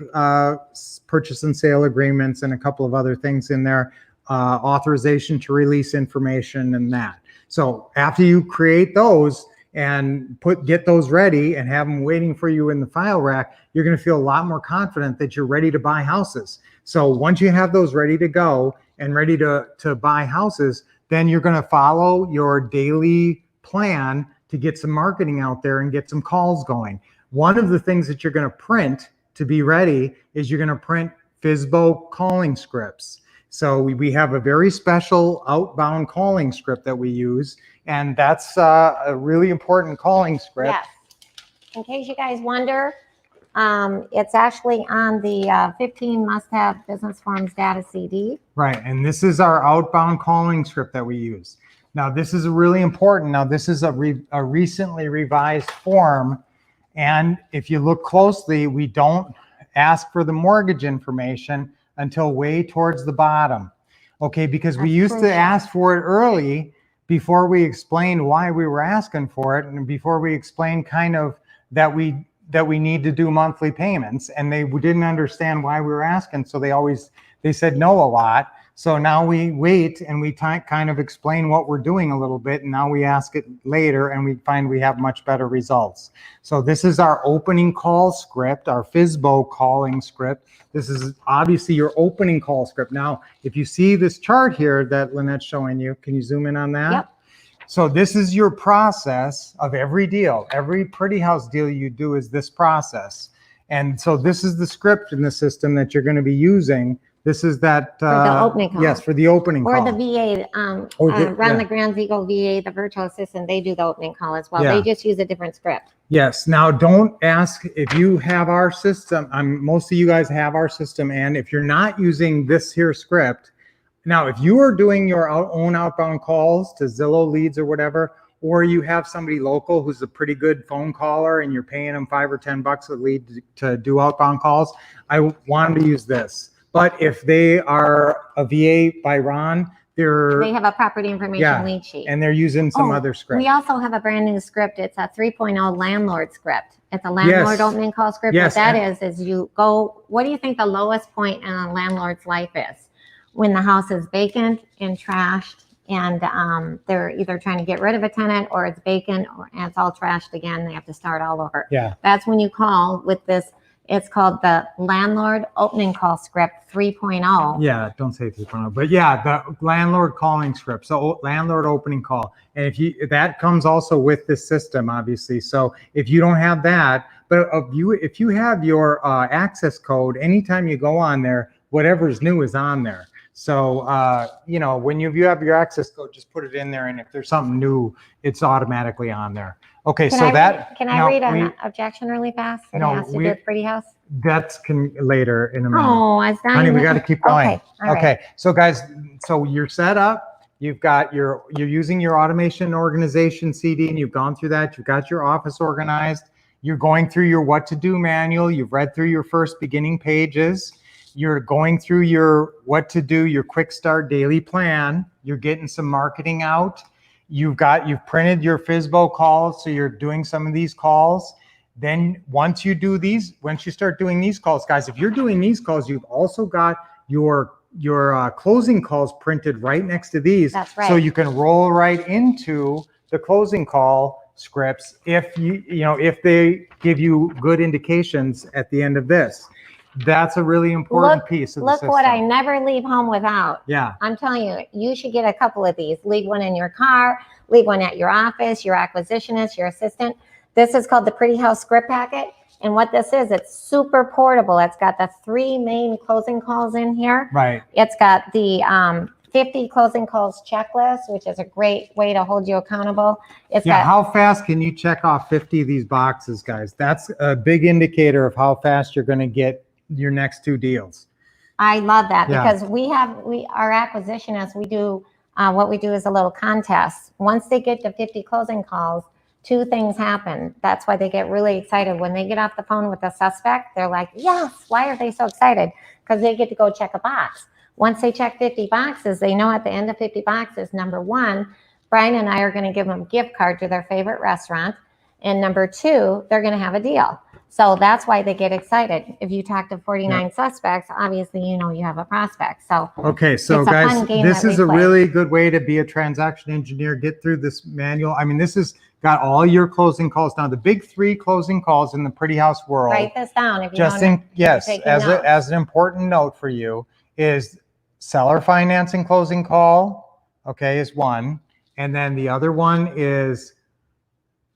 Speaker 2: purchase and sale agreements and a couple of other things in there, authorization to release information and that. So after you create those and get those ready and have them waiting for you in the file rack, you're going to feel a lot more confident that you're ready to buy houses. So once you have those ready to go and ready to buy houses, then you're going to follow your daily plan to get some marketing out there and get some calls going. One of the things that you're going to print to be ready is you're going to print FSBO calling scripts. So we have a very special outbound calling script that we use, and that's a really important calling script.
Speaker 1: Yes. In case you guys wonder, it's actually on the 15 must-have business forms data CD.
Speaker 2: Right, and this is our outbound calling script that we use. Now, this is really important. Now, this is a recently revised form, and if you look closely, we don't ask for the mortgage information until way towards the bottom, okay? Because we used to ask for it early before we explained why we were asking for it, and before we explained kind of that we need to do monthly payments, and they didn't understand why we were asking, so they said no a lot. So now we wait and we kind of explain what we're doing a little bit, and now we ask it later and we find we have much better results. So this is our opening call script, our FSBO calling script. This is obviously your opening call script. Now, if you see this chart here that Lynette's showing you, can you zoom in on that?
Speaker 1: Yep.
Speaker 2: So this is your process of every deal. Every pretty house deal you do is this process. And so this is the script in the system that you're going to be using. This is that
Speaker 1: for the opening call.
Speaker 2: Yes, for the opening
Speaker 1: or
Speaker 2: call.
Speaker 1: The VA, run the Grand Vigo VA, the virtual assistant, they do the opening call as well.
Speaker 2: Yeah.
Speaker 1: They just use a different script.
Speaker 2: Yes. Now, don't ask if you have our system. Most of you guys have our system, and if you're not using this here script, now if you are doing your own outbound calls to Zillow leads or whatever, or you have somebody local who's a pretty good phone caller and you're paying them $5 or $10 a lead to do outbound calls, I want them to use this. But if they are a VA by Ron, they
Speaker 1: have a property information lead sheet.
Speaker 2: And they're using some other script.
Speaker 1: We also have a brand new script. It's a 3.0 landlord script. It's a landlord opening call script.
Speaker 2: Yes.
Speaker 1: What that is you go, what do you think the lowest point in a landlord's life is? When the house is vacant and trashed, and they're either trying to get rid of a tenant, or it's vacant and it's all trashed again. They have to start all over.
Speaker 2: Yeah.
Speaker 1: That's when you call with this. It's called the landlord opening call script 3.0.
Speaker 2: Yeah, don't say 3.0, but yeah, the landlord calling script. So landlord opening call. And that comes also with this system, obviously. So if you don't have that, but if you have your access code, anytime you go on there, whatever's new is on there. So, when you have your access code, just put it in there. And if there's something new, it's automatically on there. Okay,
Speaker 1: Can I read an objection really fast? It has to do with Pretty House.
Speaker 2: That's later in a minute.
Speaker 1: Oh, I was dying.
Speaker 2: Honey, we got to keep going.
Speaker 1: Okay.
Speaker 2: So guys, so you're set up. You're using your automation organization CD, and you've gone through that. You've got your office organized. You're going through your what to do manual. You've read through your first beginning pages. You're going through your what to do, your quick start daily plan. You're getting some marketing out. You've printed your FSBO calls, so you're doing some of these calls. Then once you start doing these calls, guys, if you're doing these calls, you've also got your closing calls printed right next to these.
Speaker 1: That's right.
Speaker 2: So you can roll right into the closing call scripts if they give you good indications at the end of this. That's a really important piece of the
Speaker 1: Look
Speaker 2: system.
Speaker 1: what I never leave home without.
Speaker 2: Yeah.
Speaker 1: I'm telling you, you should get a couple of these. Leave one in your car, leave one at your office, your acquisitionist, your assistant. This is called the Pretty House Script Packet. And what this is, it's super portable. It's got the 3 main closing calls in here.
Speaker 2: Right.
Speaker 1: It's got the 50 closing calls checklist, which is a great way to hold you accountable. It's got,
Speaker 2: how fast can you check off 50 of these boxes, guys? That's a big indicator of how fast you're going to get your next 2 deals.
Speaker 1: I love that
Speaker 2: Yeah.
Speaker 1: because our acquisitionists, we do, what we do is a little contest. Once they get to 50 closing calls, 2 things happen. That's why they get really excited. When they get off the phone with the suspect, they're like, yes, why are they so excited? Because they get to go check a box. Once they check 50 boxes, they know at the end of 50 boxes, number 1, Brian and I are going to give them a gift card to their favorite restaurant. And number 2, they're going to have a deal. So that's why they get excited. If you talk to 49 suspects, obviously, you know, you have a prospect. So,
Speaker 2: okay. So guys, this is a really good way to be a transaction engineer. Get through this manual. I mean, this has got all your closing calls. Now, the big 3 closing calls in the Pretty House world.
Speaker 1: Write this down. If you
Speaker 2: Just
Speaker 1: don't,
Speaker 2: yes, as an important note for you is seller financing closing call. Okay, is one, and then the other one is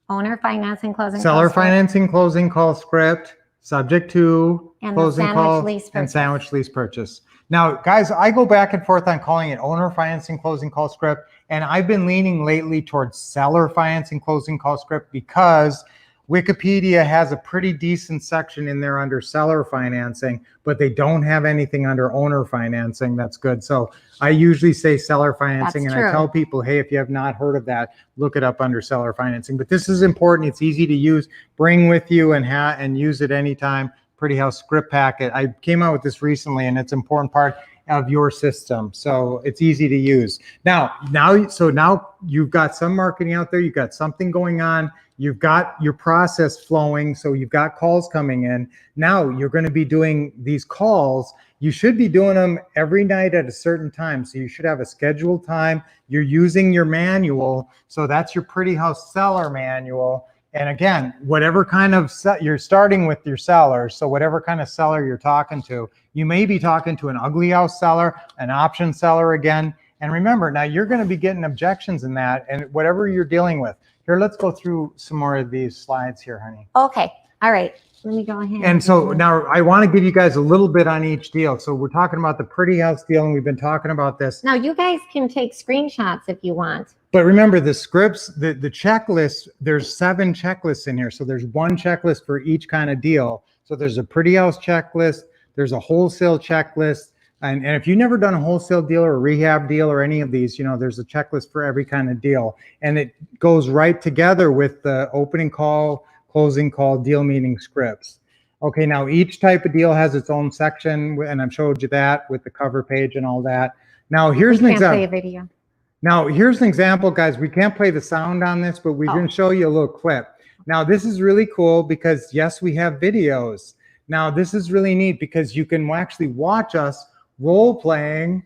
Speaker 1: owner financing closing
Speaker 2: seller
Speaker 1: call
Speaker 2: financing closing call script, subject to
Speaker 1: and
Speaker 2: closing call and sandwich lease purchase. Now, guys, I go back and forth on calling it owner financing closing call script, and I've been leaning lately towards seller financing closing call script because Wikipedia has a pretty decent section in there under seller financing, but they don't have anything under owner financing. That's good. So I usually say seller financing, and I tell people, hey, if you have not heard of that, look it up under seller financing. But this is important. It's easy to use. Bring with you and use it anytime. Pretty House Script Packet. I came out with this recently, and it's an important part of your system. So it's easy to use. Now you've got some marketing out there. You've got something going on. You've got your process flowing, so you've got calls coming in. Now you're going to be doing these calls. You should be doing them every night at a certain time. So you should have a scheduled time. You're using your manual. So that's your Pretty House seller manual. And again, whatever kind of you're starting with your sellers. So whatever kind of seller you're talking to, you may be talking to an ugly house seller, an option seller again. And remember, now you're going to be getting objections in that and whatever you're dealing with. Here, let's go through some more of these slides here, honey.
Speaker 1: Okay. All right. Let me go ahead.
Speaker 2: And so now I want to give you guys a little bit on each deal. So we're talking about the Pretty House deal, and we've been talking about this.
Speaker 1: Now you guys can take screenshots if you want.
Speaker 2: But remember the scripts, the checklist, there's 7 checklists in here. So there's 1 checklist for each kind of deal. So there's a Pretty House checklist, there's a wholesale checklist. And if you've never done a wholesale deal or a rehab deal or any of these, you know, there's a checklist for every kind of deal. And it goes right together with the opening call, closing call, deal meeting scripts. Okay, now each type of deal has its own section, and I've showed you that with the cover page and all that. Now here's an example.
Speaker 1: Play a video.
Speaker 2: Now here's an example, guys. We can't play the sound on this, but we're going to show you a little clip. Now this is really cool because yes, we have videos. Now this is really neat because you can actually watch us role playing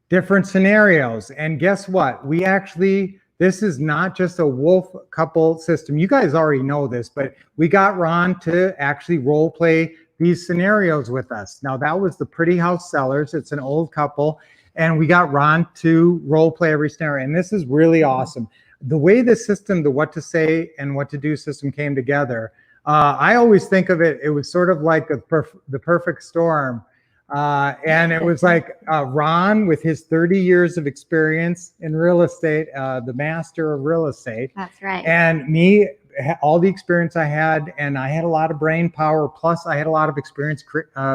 Speaker 2: different scenarios. And guess what? This is not just a Wolff couple system. You guys already know this, but we got Ron to actually role play these scenarios with us. Now that was the Pretty House sellers. It's an old couple, and we got Ron to role play every scenario. And this is really awesome. The way the system, the what to say and what to do system came together, I always think of it, it was sort of like the perfect storm. And it was like Ron with his 30 years of experience in real estate, the master of real estate.
Speaker 1: That's right.
Speaker 2: And me, all the experience I had, and I had a lot of brain power, plus I had a lot of experience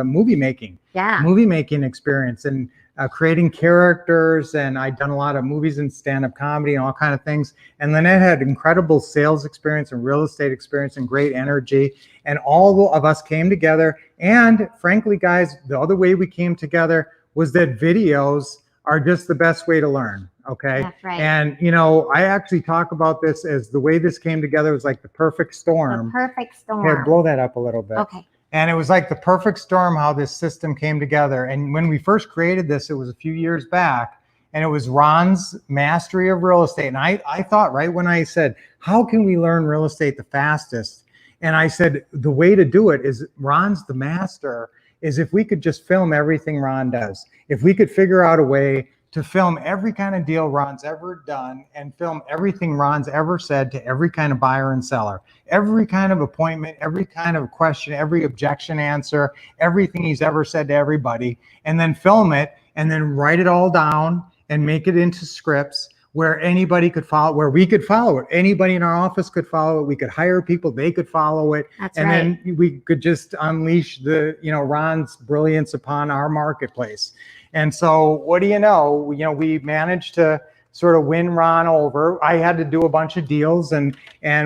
Speaker 2: movie making experience and creating characters, and I'd done a lot of movies and stand-up comedy and all kind of things. And Lynette had incredible sales experience and real estate experience and great energy. And all of us came together. And frankly, guys, the other way we came together was that videos are just the best way to learn. Okay.
Speaker 1: That's right.
Speaker 2: And, you know, I actually talk about this as the way this came together was like the perfect storm.
Speaker 1: The perfect storm.
Speaker 2: Here, blow that up a little bit.
Speaker 1: Okay.
Speaker 2: And it was like the perfect storm how this system came together. And when we first created this, it was a few years back, and it was Ron's mastery of real estate. And I thought right when I said, how can we learn real estate the fastest? And I said, the way to do it is Ron's the master, is if we could just film everything Ron does. If we could figure out a way to film every kind of deal Ron's ever done and film everything Ron's ever said to every kind of buyer and seller, every kind of appointment, every kind of question, every objection answer, everything he's ever said to everybody, and then film it and then write it all down and make it into scripts where anybody could follow, where we could follow it. Anybody in our office could follow it. We could hire people, they could follow it.
Speaker 1: That's
Speaker 2: and
Speaker 1: right.
Speaker 2: Then we could just unleash the, Ron's brilliance upon our marketplace. And so what do you know? We managed to sort of win Ron over. I had to do a bunch of deals and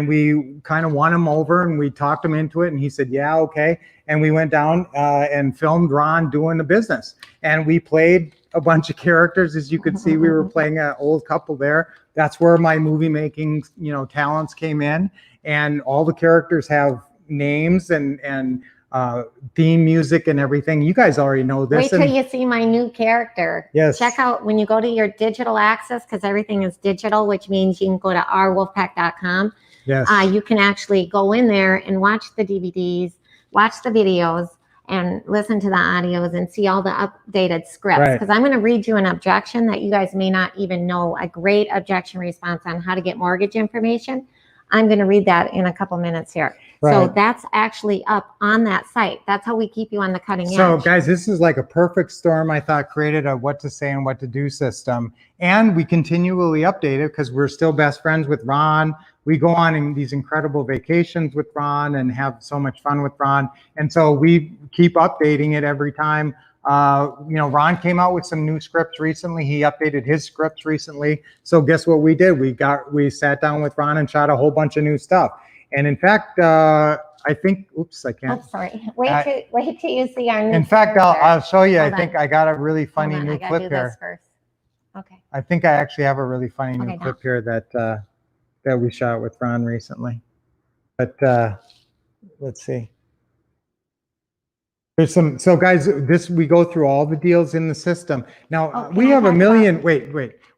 Speaker 2: we kind of won him over and we talked him into it and he said, yeah, okay. And we went down and filmed Ron doing the business. And we played a bunch of characters. As you could see, we were playing an old couple there. That's where my movie making, talents came in. And all the characters have names and theme music and everything. You guys already know this.
Speaker 1: Wait till you see my new character.
Speaker 2: Yes.
Speaker 1: Check out when you go to your digital access, because everything is digital, which means you can go to ourwolfpack.com.
Speaker 2: Yes.
Speaker 1: You can actually go in there and watch the DVDs, watch the videos, and listen to the audios and see all the updated scripts.
Speaker 2: Right.
Speaker 1: Because I'm going to read you an objection that you guys may not even know, a great objection response on how to get mortgage information. I'm going to read that in a couple minutes here.
Speaker 2: Right.
Speaker 1: So that's actually up on that site. That's how we keep you on the cutting edge.
Speaker 2: So guys, this is like a perfect storm, I thought, created a what to say and what to do system. And we continually update it because we're still best friends with Ron. We go on in these incredible vacations with Ron and have so much fun with Ron. And so we keep updating it every time. Ron came out with some new scripts recently. He updated his scripts recently. So guess what we did? We sat down with Ron and shot a whole bunch of new stuff. And in fact, I think, oops, I can't.
Speaker 1: Oh, sorry. Wait till you see our new.
Speaker 2: In fact, I'll show you.
Speaker 1: Hold
Speaker 2: I think
Speaker 1: on.
Speaker 2: I got a really funny
Speaker 1: Hold on,
Speaker 2: new
Speaker 1: I gotta
Speaker 2: clip
Speaker 1: do
Speaker 2: here.
Speaker 1: this first. Okay.
Speaker 2: I think I actually have a really funny new
Speaker 1: Okay,
Speaker 2: clip here that we shot with Ron recently. But let's see. There's some, so guys, we go through all the deals in the system. Now we have a million,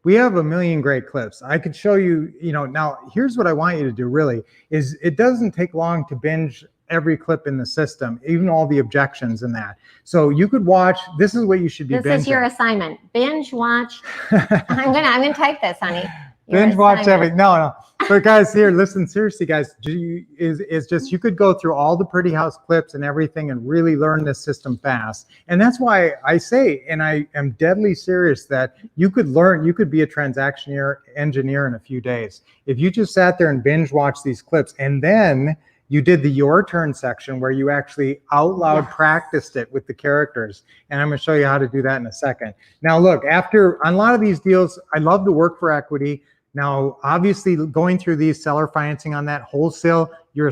Speaker 2: we have a million great clips. I could show you, now here's what I want you to do really is it doesn't take long to binge every clip in the system, even all the objections in that. So you could watch, this is what you should be binging.
Speaker 1: This is your assignment. Binge watch. I'm gonna type this, honey.
Speaker 2: Binge watch everything. No. But guys, here, listen, seriously, guys, is just you could go through all the Pretty House clips and everything and really learn this system fast. And that's why I say, and I am deadly serious, that you could be a transaction engineer in a few days. If you just sat there and binge watch these clips and then you did the your turn section where you actually out loud practiced it with the characters. And I'm going to show you how to do that in a second. Now, look, on a lot of these deals, I love to work for equity. Now, obviously, going through these seller financing on that wholesale, you're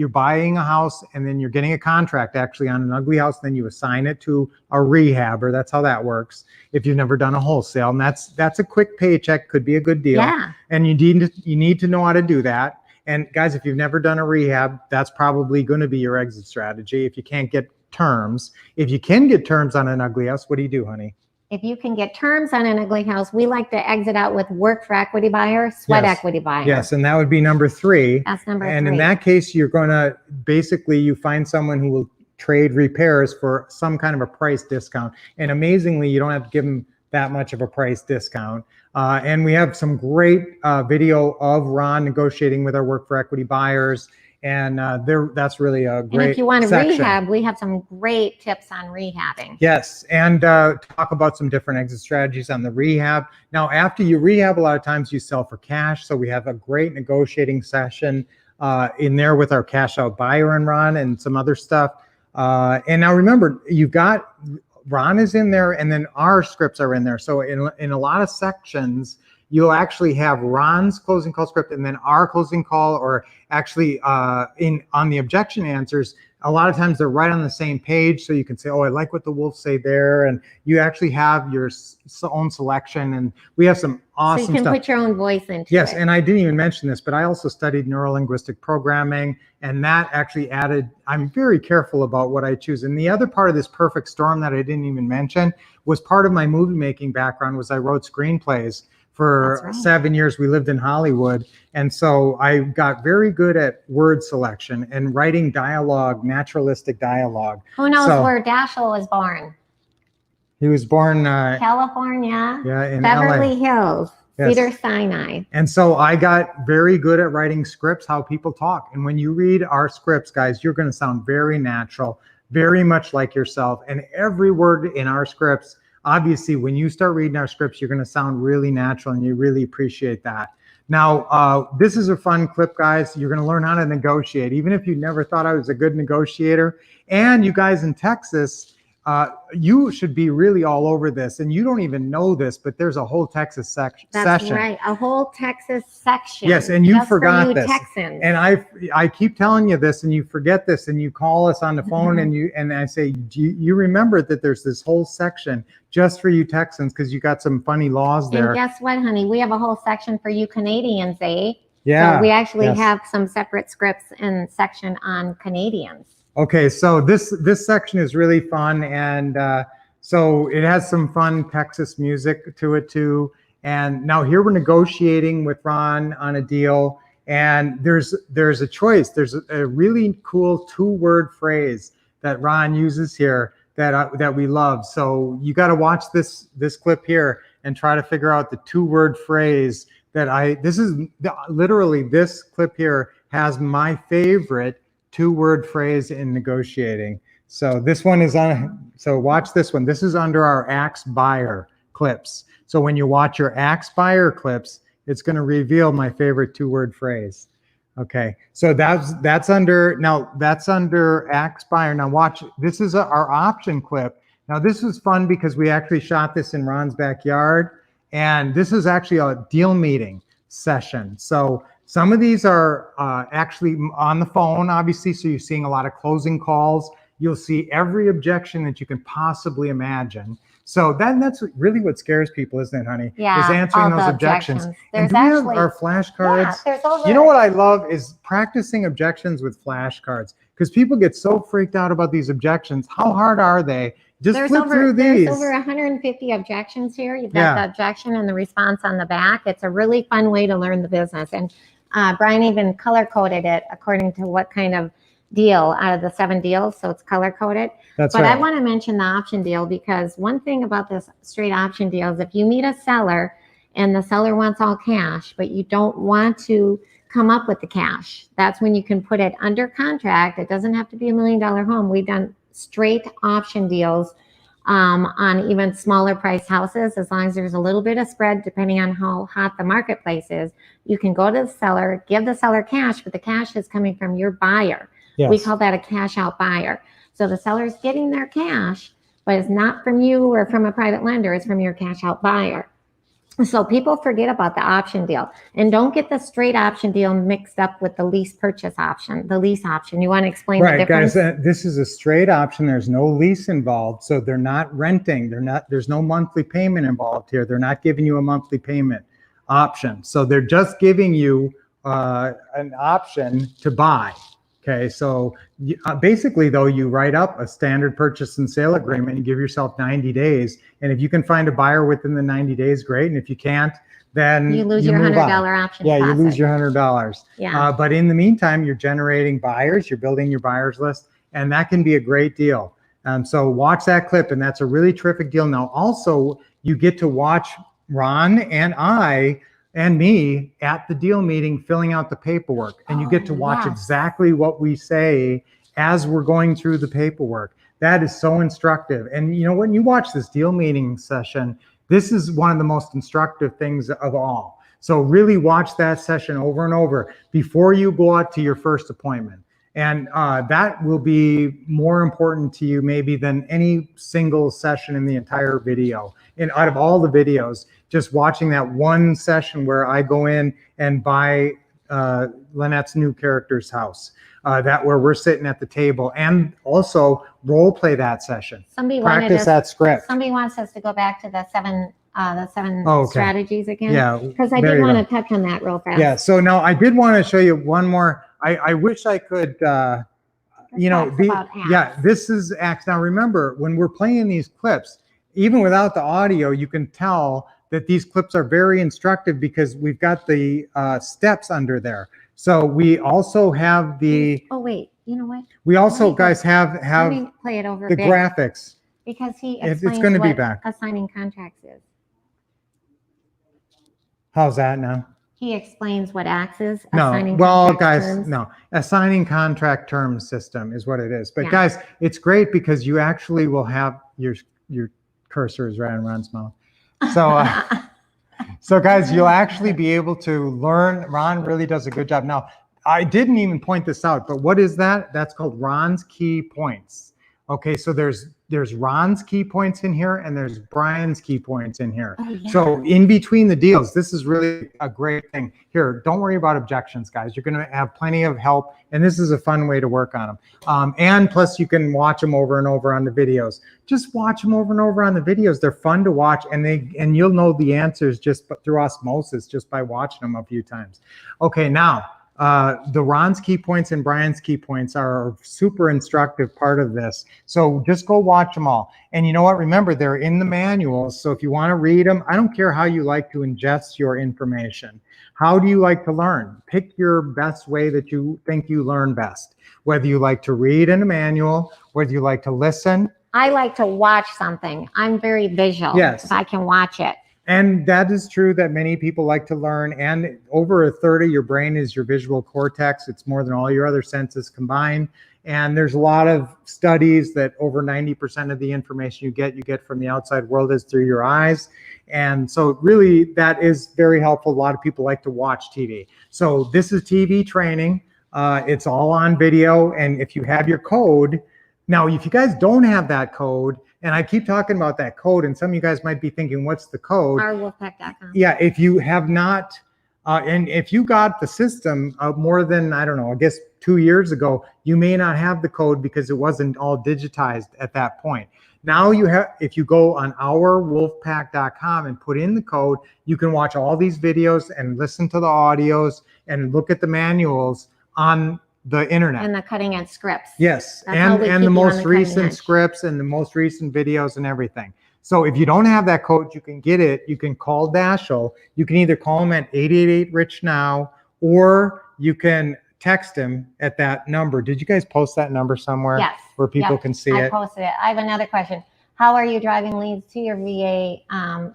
Speaker 2: buying a house and then you're getting a contract actually on an ugly house. Then you assign it to a rehabber. That's how that works. If you've never done a wholesale, and that's a quick paycheck, could be a good deal.
Speaker 1: Yeah.
Speaker 2: And you need to know how to do that. And guys, if you've never done a rehab, that's probably going to be your exit strategy. If you can't get terms, if you can get terms on an ugly house, what do you do, honey?
Speaker 1: If you can get terms on an ugly house, we like to exit out with work for equity buyer, sweat equity buyer.
Speaker 2: Yes, and that would be number 3.
Speaker 1: That's number 3.
Speaker 2: And in that case, you're going to basically, you find someone who will trade repairs for some kind of a price discount. And amazingly, you don't have to give them that much of a price discount. And we have some great video of Ron negotiating with our work for equity buyers. And that's really a great
Speaker 1: And if you want to
Speaker 2: section.
Speaker 1: rehab, we have some great tips on rehabbing.
Speaker 2: Yes, and talk about some different exit strategies on the rehab. Now, after you rehab, a lot of times you sell for cash. So we have a great negotiating session in there with our cash out buyer and Ron and some other stuff. And now remember, you've got Ron is in there and then our scripts are in there. So in a lot of sections, you'll actually have Ron's closing call script and then our closing call, or actually on the objection answers, a lot of times they're right on the same page. So you can say, oh, I like what the Wolff say there. And you actually have your own selection. And we have some awesome
Speaker 1: So you can
Speaker 2: stuff.
Speaker 1: put your own voice into it.
Speaker 2: Yes, and I didn't even mention this, but I also studied neurolinguistic programming, and that actually added, I'm very careful about what I choose. And the other part of this perfect storm that I didn't even mention was part of my movie making background was I wrote screenplays For
Speaker 1: That's right.
Speaker 2: 7 years, we lived in Hollywood. And so I got very good at word selection and writing dialogue, naturalistic dialogue.
Speaker 1: Who knows
Speaker 2: So-
Speaker 1: where Dashiell was born?
Speaker 2: He was born
Speaker 1: California,
Speaker 2: yeah, in
Speaker 1: Beverly
Speaker 2: LA.
Speaker 1: Hills,
Speaker 2: Yes.
Speaker 1: Cedar Sinai.
Speaker 2: And so I got very good at writing scripts, how people talk. And when you read our scripts, guys, you're going to sound very natural, very much like yourself. And every word in our scripts, obviously, when you start reading our scripts, you're going to sound really natural, and you really appreciate that. Now, this is a fun clip, guys. You're going to learn how to negotiate, even if you never thought I was a good negotiator. And you guys in Texas, you should be really all over this, and you don't even know this, but there's a whole Texas session.
Speaker 1: That's right, a whole Texas section.
Speaker 2: Yes, and you
Speaker 1: just
Speaker 2: forgot
Speaker 1: for you
Speaker 2: this.
Speaker 1: Texans.
Speaker 2: And I keep telling you this, and you forget this, and you call us on the phone, and I say, do you remember that there's this whole section just for you Texans, because you got some funny laws there.
Speaker 1: And guess what, honey? We have a whole section for you Canadians, eh?
Speaker 2: Yeah.
Speaker 1: So we actually
Speaker 2: yes.
Speaker 1: have some separate scripts and section on Canadians.
Speaker 2: Okay, so this section is really fun, and so it has some fun Texas music to it too. And now here we're negotiating with Ron on a deal, and there's a choice. There's a really cool 2-word phrase that Ron uses here that we love. So you got to watch this clip here and try to figure out the 2-word phrase literally this clip here has my favorite 2-word phrase in negotiating. So this one is so watch this one. This is under our Axe Buyer clips. So when you watch your Axe Buyer clips, it's going to reveal my favorite 2-word phrase. Okay, so that's under Axe Buyer. Now watch, this is our option clip. Now this is fun because we actually shot this in Ron's backyard, and this is actually a deal meeting session. So some of these are actually on the phone, obviously, so you're seeing a lot of closing calls. You'll see every objection that you can possibly imagine. So that's really what scares people, isn't it, honey?
Speaker 1: Yeah,
Speaker 2: is answering
Speaker 1: all
Speaker 2: those
Speaker 1: the
Speaker 2: objections.
Speaker 1: There's
Speaker 2: And do we have
Speaker 1: actually
Speaker 2: our flashcards?
Speaker 1: Yeah, there's over,
Speaker 2: you know what I love is practicing objections with flashcards, because people get so freaked out about these objections. How hard are they? Just flip through these.
Speaker 1: There's over 150 objections here. You've got the objection and the response on the back. It's a really fun way to learn the business. And Brian even color-coded it according to what kind of deal out of the 7 deals. So it's color-coded.
Speaker 2: That's
Speaker 1: But
Speaker 2: right.
Speaker 1: I want to mention the option deal, because one thing about this straight option deal is if you meet a seller and the seller wants all cash, but you don't want to come up with the cash, that's when you can put it under contract. It doesn't have to be $1 million home. We've done straight option deals on even smaller price houses. As long as there's a little bit of spread, depending on how hot the marketplace is, you can go to the seller, give the seller cash, but the cash is coming from your buyer.
Speaker 2: Yes.
Speaker 1: We call that a cash out buyer. So the seller's getting their cash, but it's not from you or from a private lender, it's from your cash out buyer. So people forget about the option deal, and don't get the straight option deal mixed up with the lease purchase option, the lease option. You want to explain the difference?
Speaker 2: Guys, this is a straight option. There's no lease involved. So they're not renting. There's no monthly payment involved here. They're not giving you a monthly payment option. So they're just giving you an option to buy. Okay, so basically, though, you write up a standard purchase and sale agreement and give yourself 90 days. And if you can find a buyer within the 90 days, great. And if you can't, then
Speaker 1: you lose your $100 option
Speaker 2: Yeah,
Speaker 1: deposit.
Speaker 2: you lose your $100.
Speaker 1: Yeah.
Speaker 2: But in the meantime, you're generating buyers, you're building your buyers list, and that can be a great deal. So watch that clip, and that's a really terrific deal. Now, also, you get to watch Ron and I and me at the deal meeting filling out the paperwork, and you get to watch exactly what we say as we're going through the paperwork. That is so instructive. And you know, when you watch this deal meeting session, this is one of the most instructive things of all. So really watch that session over and over before you go out to your first appointment. And that will be more important to you maybe than any single session in the entire video. And out of all the videos, just watching that one session where I go in and buy Lynette's new character's house, that where we're sitting at the table, and also role play that session. Practice that script.
Speaker 1: Somebody wants us to go back to the seven strategies again.
Speaker 2: Yeah,
Speaker 1: because I did want to touch on that real fast.
Speaker 2: Yeah. So now I did want to show you one more. I wish I could. This is Axe. Now remember, when we're playing these clips, even without the audio, you can tell that these clips are very instructive because we've got the steps under there. So we also have the.
Speaker 1: Oh wait, you know what?
Speaker 2: We also,
Speaker 1: Let me go-
Speaker 2: guys, have
Speaker 1: Let me play it over
Speaker 2: the
Speaker 1: big,
Speaker 2: graphics.
Speaker 1: because he
Speaker 2: It's
Speaker 1: explains
Speaker 2: going to be
Speaker 1: what
Speaker 2: back.
Speaker 1: assigning contracts is.
Speaker 2: How's that now?
Speaker 1: He explains what acts is
Speaker 2: No,
Speaker 1: assigning
Speaker 2: well,
Speaker 1: contract
Speaker 2: guys,
Speaker 1: terms.
Speaker 2: no. Assigning contract terms system is what it is. But
Speaker 1: Yeah.
Speaker 2: guys, it's great because you actually will have your cursor is right on Ron's mouth. So, so guys, you'll actually be able to learn. Ron really does a good job. Now, I didn't even point this out, but what is that? That's called Ron's key points. Okay, so there's Ron's key points in here and there's Brian's key points in here.
Speaker 1: Oh, yeah.
Speaker 2: So in between the deals, this is really a great thing. Here, don't worry about objections, guys. You're going to have plenty of help, and this is a fun way to work on them. And plus, you can watch them over and over on the videos. Just watch them over and over on the videos. They're fun to watch, and you'll know the answers just through osmosis just by watching them a few times. Okay, now. The Ron's key points and Brian's key points are a super instructive part of this. So just go watch them all. And you know what? Remember, they're in the manuals. So if you want to read them, I don't care how you like to ingest your information. How do you like to learn? Pick your best way that you think you learn best. Whether you like to read in a manual, whether you like to listen.
Speaker 1: I like to watch something. I'm very visual.
Speaker 2: Yes.
Speaker 1: If I can watch it.
Speaker 2: And that is true that many people like to learn, and over a third of your brain is your visual cortex. It's more than all your other senses combined. And there's a lot of studies that over 90% of the information you get from the outside world is through your eyes. And so really that is very helpful. A lot of people like to watch TV. So this is TV training. It's all on video. And if you have your code, now if you guys don't have that code, and I keep talking about that code, and some of you guys might be thinking, what's the code?
Speaker 1: Wolfpack.com.
Speaker 2: Yeah, if you have not, and if you got the system more than, I don't know, I guess 2 years ago, you may not have the code because it wasn't all digitized at that point. Now you have, if you go on ourwolfpack.com and put in the code, you can watch all these videos and listen to the audios and look at the manuals on the internet.
Speaker 1: And the cutting edge scripts.
Speaker 2: Yes,
Speaker 1: That's how we
Speaker 2: and
Speaker 1: keep
Speaker 2: the
Speaker 1: you on
Speaker 2: most
Speaker 1: the cutting
Speaker 2: recent
Speaker 1: edge.
Speaker 2: scripts and the most recent videos and everything. So if you don't have that code, you can get it. You can call Dashel. You can either call him at 888-RICH now, or you can text him at that number. Did you guys post that number somewhere?
Speaker 1: Yes.
Speaker 2: Where people
Speaker 1: Yep.
Speaker 2: can see
Speaker 1: I
Speaker 2: it?
Speaker 1: posted it. I have another question. How are you driving leads to your VA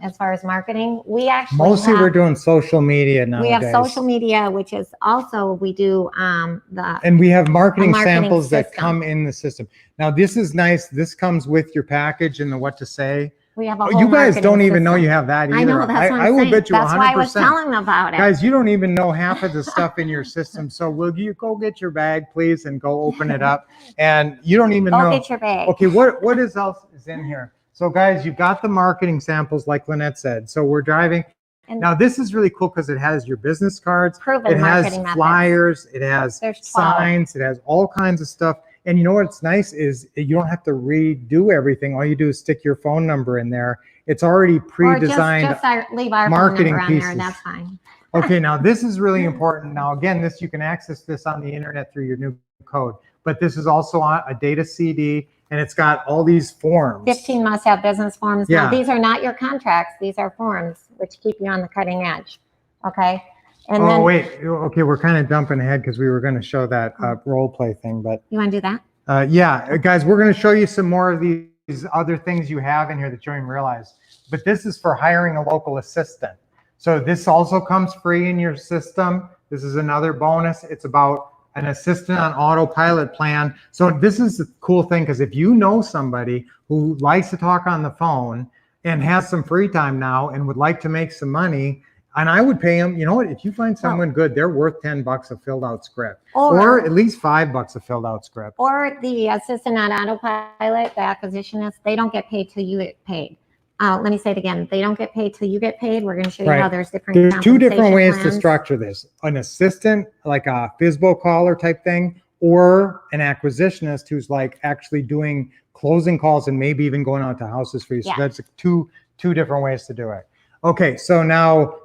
Speaker 1: as far as marketing? We actually
Speaker 2: Mostly
Speaker 1: have,
Speaker 2: we're doing social media nowadays.
Speaker 1: we have social media, which is also, we do the
Speaker 2: And we have marketing
Speaker 1: marketing
Speaker 2: samples that
Speaker 1: system.
Speaker 2: come in the system. Now this is nice. This comes with your package and the what to say.
Speaker 1: we have a
Speaker 2: Oh,
Speaker 1: whole
Speaker 2: you guys
Speaker 1: marketing
Speaker 2: don't even know
Speaker 1: system.
Speaker 2: you have that either.
Speaker 1: I know, that's what I'm
Speaker 2: I will
Speaker 1: saying.
Speaker 2: bet you
Speaker 1: That's
Speaker 2: 100%.
Speaker 1: why I was telling them about it.
Speaker 2: Guys, you don't even know half of the stuff in your system. So will you go get your bag, please, and go open it up? And you don't even
Speaker 1: Go
Speaker 2: know.
Speaker 1: get your bag.
Speaker 2: Okay, what is else is in here? So guys, you've got the marketing samples like Lynette said. So we're driving.
Speaker 1: And
Speaker 2: Now this is really cool because it has your business cards.
Speaker 1: proven
Speaker 2: It has
Speaker 1: marketing methods.
Speaker 2: flyers. It has
Speaker 1: There's 12.
Speaker 2: signs. It has all kinds of stuff. And you know what's nice is you don't have to redo everything. All you do is stick your phone number in there. It's already
Speaker 1: Or
Speaker 2: pre-designed.
Speaker 1: just leave our
Speaker 2: marketing
Speaker 1: phone number on there.
Speaker 2: pieces.
Speaker 1: That's fine.
Speaker 2: Okay, now this is really important. Now again, this you can access this on the internet through your new code. But this is also on a data CD, and it's got all these forms.
Speaker 1: 15 must-have business forms.
Speaker 2: Yeah.
Speaker 1: Now, these are not your contracts. These are forms, which keep you on the cutting edge. Okay. And
Speaker 2: Oh
Speaker 1: then
Speaker 2: wait, okay, we're kind of jumping ahead because we were going to show that role play thing, but
Speaker 1: you want to do that?
Speaker 2: yeah, guys, we're going to show you some more of these other things you have in here that you don't even realize. But this is for hiring a local assistant. So this also comes free in your system. This is another bonus. It's about an assistant on autopilot plan. So this is the cool thing, because if you know somebody who likes to talk on the phone and has some free time now and would like to make some money, and I would pay them, you know what, if you find someone good, they're worth $10 a filled out script, or at least $5 a filled out script.
Speaker 1: Or the assistant on autopilot, the acquisitionist, they don't get paid till you get paid. Let me say it again. They don't get paid till you get paid. We're going to show you how there's different
Speaker 2: There's two different ways to
Speaker 1: plans.
Speaker 2: structure this. An assistant, like a FISBO caller type thing, or an acquisitionist who's like actually doing closing calls and maybe even going out to houses for you. So
Speaker 1: Yeah.
Speaker 2: that's two different ways to do it. Okay, so now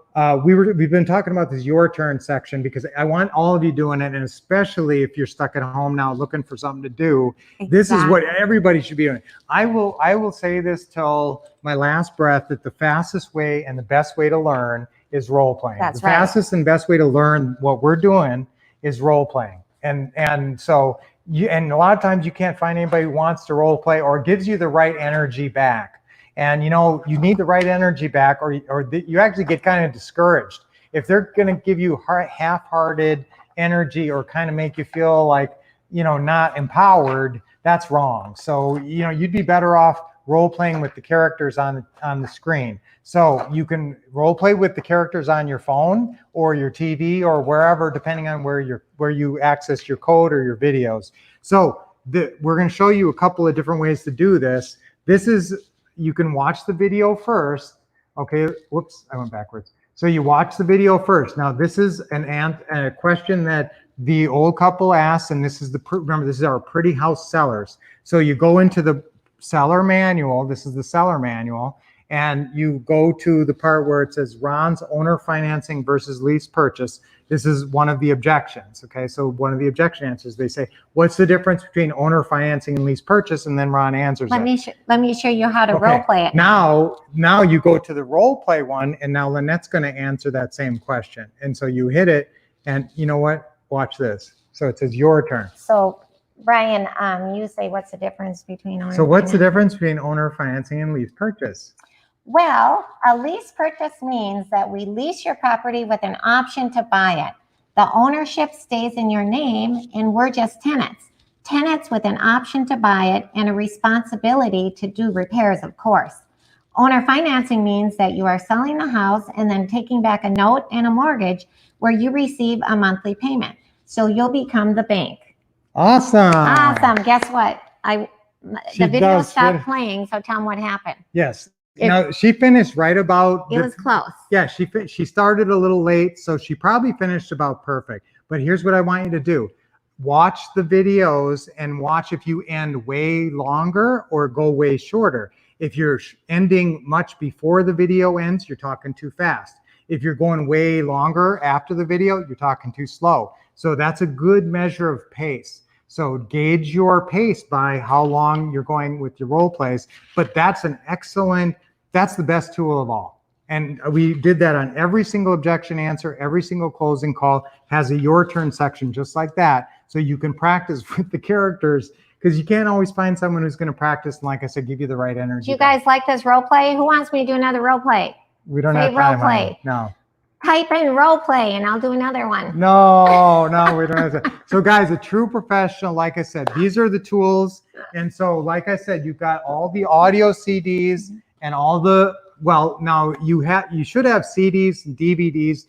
Speaker 2: we've been talking about this your turn section because I want all of you doing it, and especially if you're stuck at home now looking for something to do.
Speaker 1: Exactly.
Speaker 2: This is what everybody should be doing. I will say this till my last breath, that the fastest way and the best way to learn is role playing.
Speaker 1: That's
Speaker 2: the
Speaker 1: right.
Speaker 2: fastest and best way to learn what we're doing is role playing. And so and a lot of times you can't find anybody who wants to role play or gives you the right energy back. And you need the right energy back, or you actually get kind of discouraged if they're going to give you half-hearted energy or kind of make you feel like not empowered. That's wrong. So you'd be better off role playing with the characters on the screen. So you can role play with the characters on your phone or your TV or wherever, depending on where you access your code or your videos. So we're going to show you a couple of different ways to do this. You can watch the video first. Okay, whoops, I went backwards. So you watch the video first. Now this is a question that the old couple asked, and remember, this is our pretty house sellers. So you go into the seller manual. This is the seller manual, and you go to the part where it says Ron's owner financing versus lease purchase. This is one of the objections. Okay, so one of the objection answers, they say, what's the difference between owner financing and lease purchase? And then Ron answers
Speaker 1: Let me show you how to role play it.
Speaker 2: Now you go to the role play one, and now Lynette's going to answer that same question. And so you hit it, and you know what? Watch this. So it says your turn.
Speaker 1: So Brian, you say what's the difference between owner?
Speaker 2: So what's the difference between owner financing and lease purchase?
Speaker 1: Well, a lease purchase means that we lease your property with an option to buy it. The ownership stays in your name, and we're just tenants. Tenants with an option to buy it and a responsibility to do repairs, of course. Owner financing means that you are selling the house and then taking back a note and a mortgage where you receive a monthly payment. So you'll become the bank.
Speaker 2: Awesome.
Speaker 1: Awesome. Guess what? The video stopped playing, so tell them what happened.
Speaker 2: Yes. Now she finished right about.
Speaker 1: It was close.
Speaker 2: Yeah, she started a little late, so she probably finished about perfect. But here's what I want you to do: watch the videos and watch if you end way longer or go way shorter. If you're ending much before the video ends, you're talking too fast. If you're going way longer after the video, you're talking too slow. So that's a good measure of pace. So gauge your pace by how long you're going with your role plays. But that's the best tool of all. And we did that on every single objection answer, every single closing call has a your turn section just like that. So you can practice with the characters, because you can't always find someone who's going to practice and, like I said, give you the right energy.
Speaker 1: Do you guys like this role play? Who wants me to do another role play?
Speaker 2: We don't have time. Role play. No.
Speaker 1: Type in role play and I'll do another one.
Speaker 2: No, we don't have to. So guys, a true professional, like I said, these are the tools. And so, like I said, you've got all the audio CDs and all now you should have CDs and DVDs.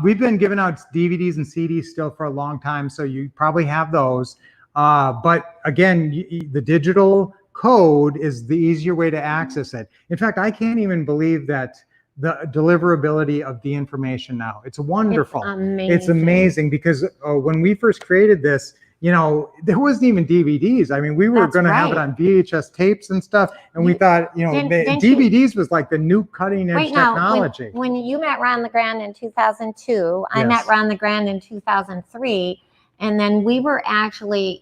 Speaker 2: We've been giving out DVDs and CDs still for a long time, so you probably have those. But again, the digital code is the easier way to access it. In fact, I can't even believe that the deliverability of the information now. It's wonderful. It's amazing because when we first created this, there wasn't even DVDs. I mean, we were going to have it on VHS tapes and stuff. And we thought, DVDs was like the new cutting edge technology.
Speaker 1: When you met Ron LeGrand in 2002, I met Ron LeGrand in 2003. And then we were actually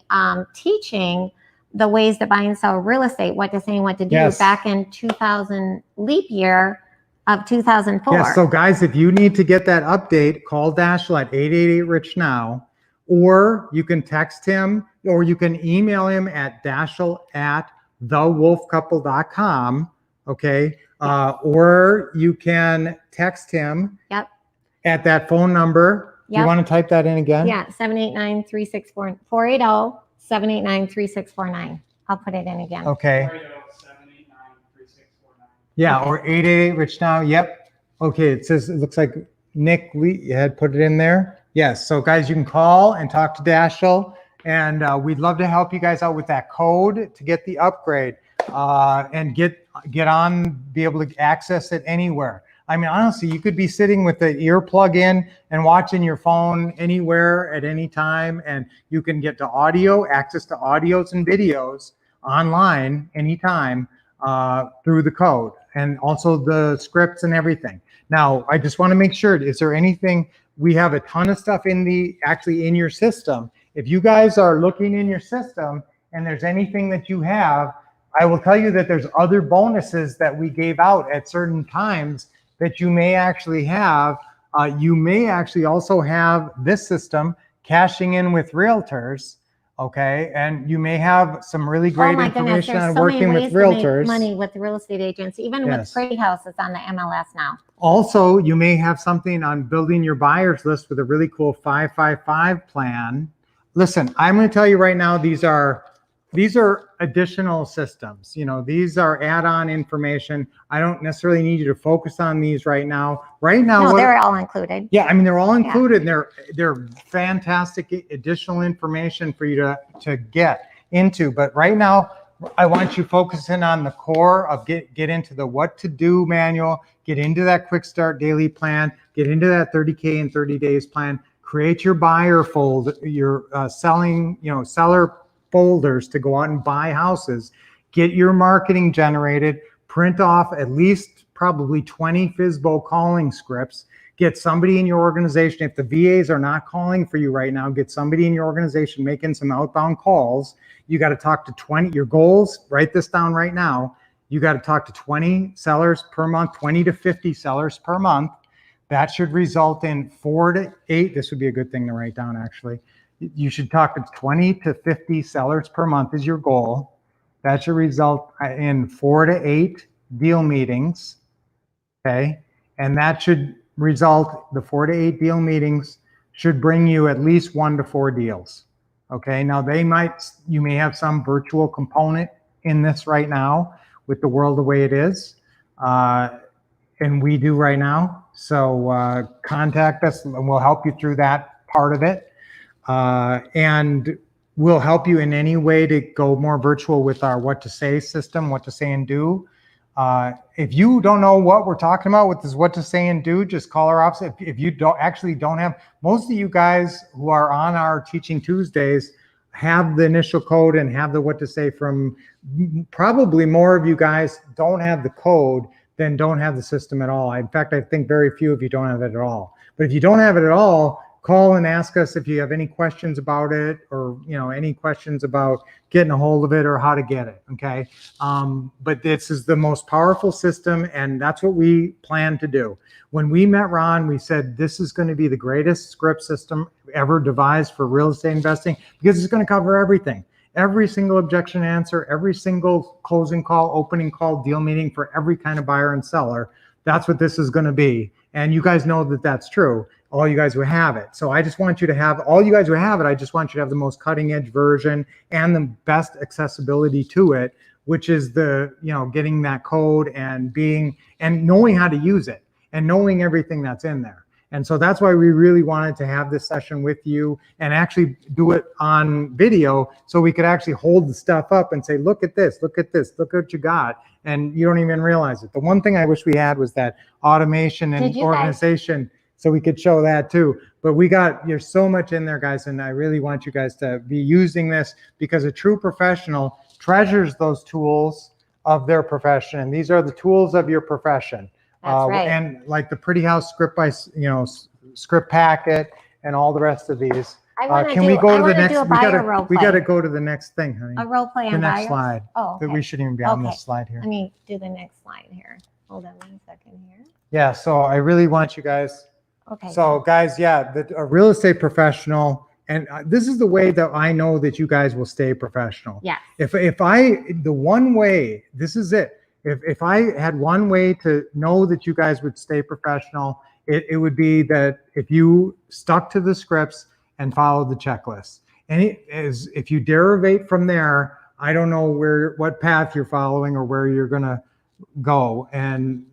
Speaker 1: teaching the ways to buy and sell real estate, what to say and what to do back in 2000 leap year of 2004.
Speaker 2: Yes, so guys, if you need to get that update, call Dashel at 888-RICH-NOW, or you can text him, or you can email him at dashel@thewolffcouple.com, okay? Or you can text him at that phone number. You want to type that in again?
Speaker 1: Yeah, 789-364-480, 789-3649. I'll put it in again.
Speaker 2: Okay. Yeah, or 888-RICH-NOW. Yep. Okay, it looks like Nick Lee had put it in there. Yes, so guys, you can call and talk to Dashel, and we'd love to help you guys out with that code to get the upgrade and get on, be able to access it anywhere. I mean, honestly, you could be sitting with the earplug in and watching your phone anywhere at any time, and you can get to access to audios and videos online anytime. through the code and also the scripts and everything. Now, I just want to make sure, is there anything, we have a ton of stuff actually in your system. If you guys are looking in your system and there's anything that you have, I will tell you that there's other bonuses that we gave out at certain times that you may actually have. You may actually also have this system cashing in with realtors, okay? And you may have some really great information on working with realtors.
Speaker 1: Money with real estate agents, even with pretty houses on the MLS now.
Speaker 2: Also, you may have something on building your buyers list with a really cool 555 plan. Listen, I'm going to tell you right now, these are additional systems. You know, these are add-on information. I don't necessarily need you to focus on these right now.
Speaker 1: No, they're all included.
Speaker 2: Yeah, I mean, they're all included. Yeah. They're fantastic additional information for you to get into. But right now, I want you focusing on the core of get into the what to do manual, get into that quick start daily plan, get into that 30K in 30 days plan, create your buyer folder, your seller folders to go out and buy houses, get your marketing generated, print off at least probably 20 FSBO calling scripts, get somebody in your organization. If the VAs are not calling for you right now, get somebody in your organization making some outbound calls. You got to talk to 20, your goals, write this down right now. You got to talk to 20 sellers per month, 20 to 50 sellers per month. That should result in 4 to 8. This would be a good thing to write down, actually. You should talk to 20 to 50 sellers per month is your goal. That should result in 4 to 8 deal meetings, okay? And that should result, the 4 to 8 deal meetings should bring you at least 1 to 4 deals, okay? Now you may have some virtual component in this right now with the world the way it is, and we do right now. So contact us and we'll help you through that part of it. And we'll help you in any way to go more virtual with our what to say system, what to say and do. If you don't know what we're talking about with this what to say and do, just call our office. If you don't have, most of you guys who are on our Teaching Tuesdays have the initial code and have the what to say from, probably more of you guys don't have the code than don't have the system at all. In fact, I think very few of you don't have it at all. But if you don't have it at all, call and ask us if you have any questions about it, or any questions about getting a hold of it or how to get it, okay? But this is the most powerful system, and that's what we plan to do. When we met Ron, we said this is going to be the greatest script system ever devised for real estate investing, because it's going to cover everything. Every single objection answer, every single closing call, opening call, deal meeting for every kind of buyer and seller. That's what this is going to be. And you guys know that that's true. All you guys who have it. So I just want you to have, all you guys who have it, I just want you to have the most cutting edge version and the best accessibility to it, which is the, getting that code and knowing how to use it and knowing everything that's in there. And so that's why we really wanted to have this session with you and actually do it on video, so we could actually hold the stuff up and say, look at this, look at this, look what you got. And you don't even realize it. The one thing I wish we had was that automation and organization, so we could show that too. But there's so much in there, guys, and I really want you guys to be using this, because a true professional treasures those tools of their profession. And these are the tools of your profession. That's right. And like the Pretty House script script packet and all the rest of these. Can we go to the next? We got to go to the next thing, honey.
Speaker 1: A role play on
Speaker 2: the next
Speaker 1: buyers?
Speaker 2: slide.
Speaker 1: Oh, okay.
Speaker 2: We shouldn't even be on this slide here.
Speaker 1: Let me do the next slide here. Hold on 1 second here.
Speaker 2: Yeah. So I really want you guys.
Speaker 1: Okay.
Speaker 2: So guys, yeah, a real estate professional, and this is the way that I know that you guys will stay professional.
Speaker 1: Yeah.
Speaker 2: The one way, this is it. If I had one way to know that you guys would stay professional, it would be that if you stuck to the scripts and followed the checklist. And if you derivate from there, I don't know what path you're following or where you're gonna go and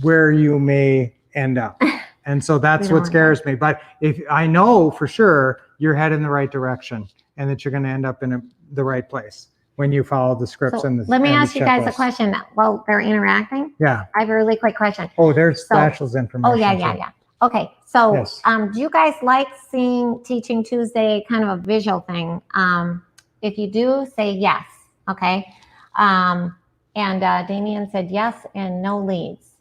Speaker 2: where you may end up. And so that's what scares me. But if I know for sure you're heading in the right direction and that you're going to end up in the right place when you follow the scripts and the
Speaker 1: let me ask you guys a question while they're interacting.
Speaker 2: Yeah.
Speaker 1: I have a really quick question.
Speaker 2: Oh, there's Dashiell's information.
Speaker 1: Oh, yeah. Okay. So yes. Do you guys like seeing Teaching Tuesday kind of a visual thing? If you do, say yes. Okay. And Damien said yes and no leads.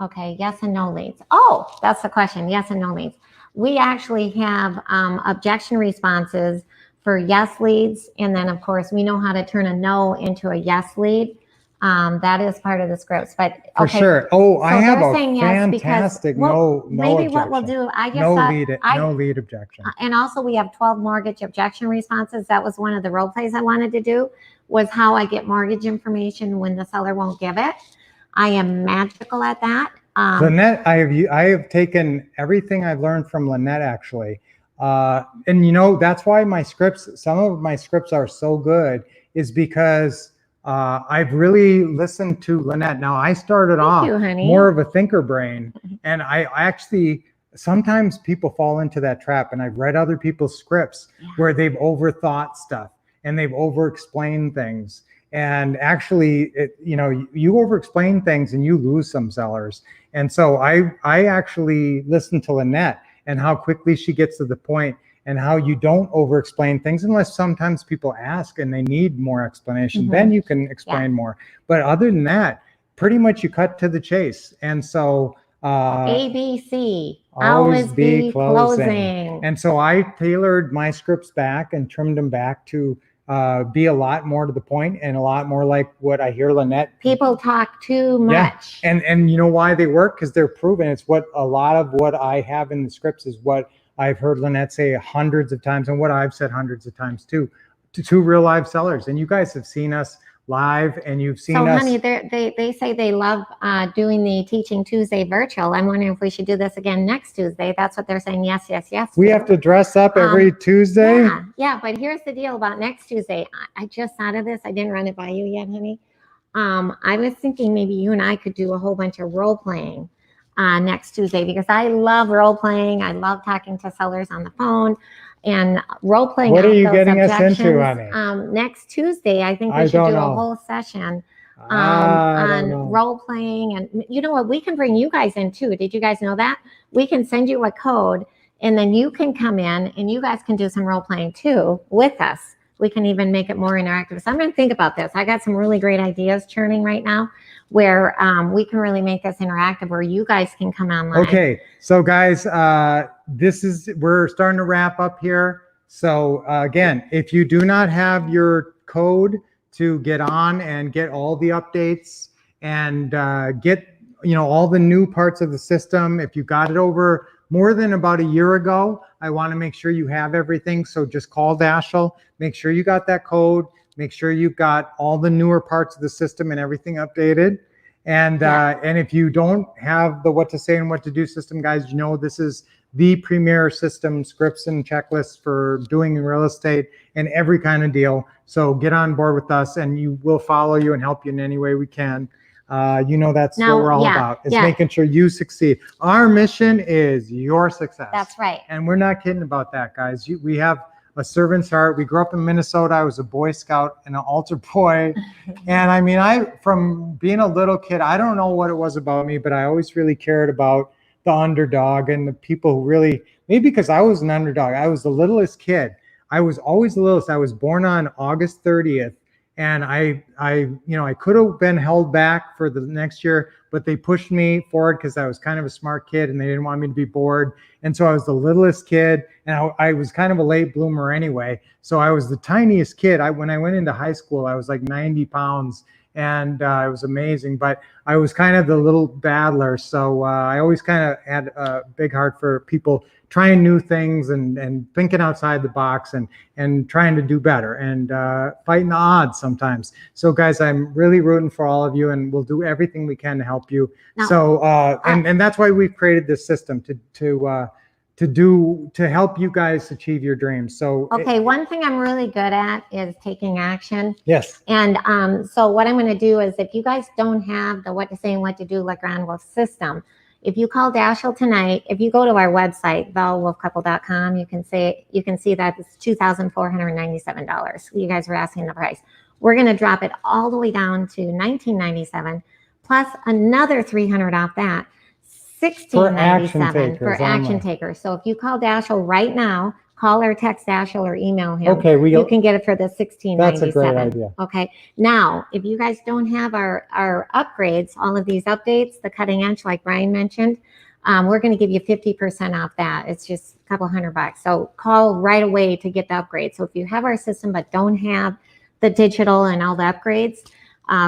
Speaker 1: Okay, yes and no leads. Oh, that's the question, yes and no leads. We actually have objection responses for yes leads. And then, of course, we know how to turn a no into a yes lead. That is part of the scripts. But
Speaker 2: For
Speaker 1: okay,
Speaker 2: sure. Oh, I
Speaker 1: so
Speaker 2: have
Speaker 1: they're
Speaker 2: a
Speaker 1: saying yes because,
Speaker 2: fantastic
Speaker 1: well,
Speaker 2: no
Speaker 1: maybe
Speaker 2: objection.
Speaker 1: what we'll do, I just
Speaker 2: No
Speaker 1: thought,
Speaker 2: lead objection.
Speaker 1: and also we have 12 mortgage objection responses. That was one of the role plays I wanted to do, was how I get mortgage information when the seller won't give it. I am magical at that.
Speaker 2: Lynette, I have taken everything I've learned from Lynette actually. And you know, that's why some of my scripts are so good, is because I've really listened to Lynette. Now I started off more of a thinker brain, and I actually, sometimes people fall into that trap, and I've read other people's scripts where they've overthought stuff and they've over-explained things. And actually, you over-explain things and you lose some sellers. And so I actually listen to Lynette and how quickly she gets to the point, and how you don't over-explain things unless sometimes people ask and they need more explanation. Then you can explain more. But other than that, pretty much you cut to the chase. And so
Speaker 1: ABC, always be closing.
Speaker 2: And so I tailored my scripts back and trimmed them back to be a lot more to the point and a lot more like what I hear Lynette.
Speaker 1: People talk too much.
Speaker 2: Yeah. And you know why they work? Because they're proven. It's what a lot of what I have in the scripts is what I've heard Lynette say hundreds of times, and what I've said hundreds of times too, to two real live sellers. And you guys have seen us live, and you've seen us.
Speaker 1: So honey, they say they love doing the Teaching Tuesday virtual. I'm wondering if we should do this again next Tuesday. That's what they're saying. Yes, yes, yes.
Speaker 2: We have to dress up every Tuesday.
Speaker 1: Yeah, but here's the deal about next Tuesday. I just thought of this. I didn't run it by you yet, honey. I was thinking maybe you and I could do a whole bunch of role playing next Tuesday, because I love role playing. I love talking to sellers on the phone and role playing.
Speaker 2: What are you getting us into, honey?
Speaker 1: Next Tuesday, I think we should do a whole session on role playing. And you know what? We can bring you guys in too. Did you guys know that? We can send you a code, and then you can come in and you guys can do some role playing too with us. We can even make it more interactive. So I'm going to think about this. I got some really great ideas churning right now where we can really make this interactive, where you guys can come online.
Speaker 2: Okay. So guys, we're starting to wrap up here. So again, if you do not have your code to get on and get all the updates and get, all the new parts of the system, if you got it over more than about a year ago, I want to make sure you have everything. So just call Dashel, make sure you got that code, make sure you've got all the newer parts of the system and everything updated. And and if you don't have the what to say and what to do system, guys, this is the premier system, scripts and checklists for doing in real estate and every kind of deal. So get on board with us, and we'll follow you and help you in any way we can. That's what we're all about, is making sure you succeed. Our mission is your success.
Speaker 1: That's right.
Speaker 2: And we're not kidding about that, guys. We have a servant's heart. We grew up in Minnesota. I was a Boy Scout and an altar boy. And I mean, from being a little kid, I don't know what it was about me, but I always really cared about the underdog and the people who really, maybe because I was an underdog. I was the littlest kid. I was always the littlest. I was born on August 30th. And I could have been held back for the next year, but they pushed me forward because I was kind of a smart kid and they didn't want me to be bored. And so I was the littlest kid, and I was kind of a late bloomer anyway. So I was the tiniest kid. When I went into high school, I was like 90 pounds, and it was amazing. But I was kind of the little battler. So I always kind of had a big heart for people trying new things and thinking outside the box and trying to do better and fighting the odds sometimes. So guys, I'm really rooting for all of you, and we'll do everything we can to help you. And that's why we've created this system to help you guys achieve your dreams. So
Speaker 1: one thing I'm really good at is taking action.
Speaker 2: Yes.
Speaker 1: And so what I'm going to do is, if you guys don't have the what to say and what to do like Wolff system, if you call Dashel tonight, if you go to our website, thewolffcouple.com, you can see that it's $2,497. You guys were asking the price. We're going to drop it all the way down to $1,997 plus another $300 off that, $1,697 for action takers. So if you call Dashel right now, Call or text Dashiell or email him.
Speaker 2: Okay,
Speaker 1: you can get it for the $16.97.
Speaker 2: That's a great idea.
Speaker 1: Okay. Now, if you guys don't have our upgrades, all of these updates, the cutting edge, like Brian mentioned, we're going to give you 50% off that. It's just a couple $100. So call right away to get the upgrade. So if you have our system but don't have the digital and all the upgrades,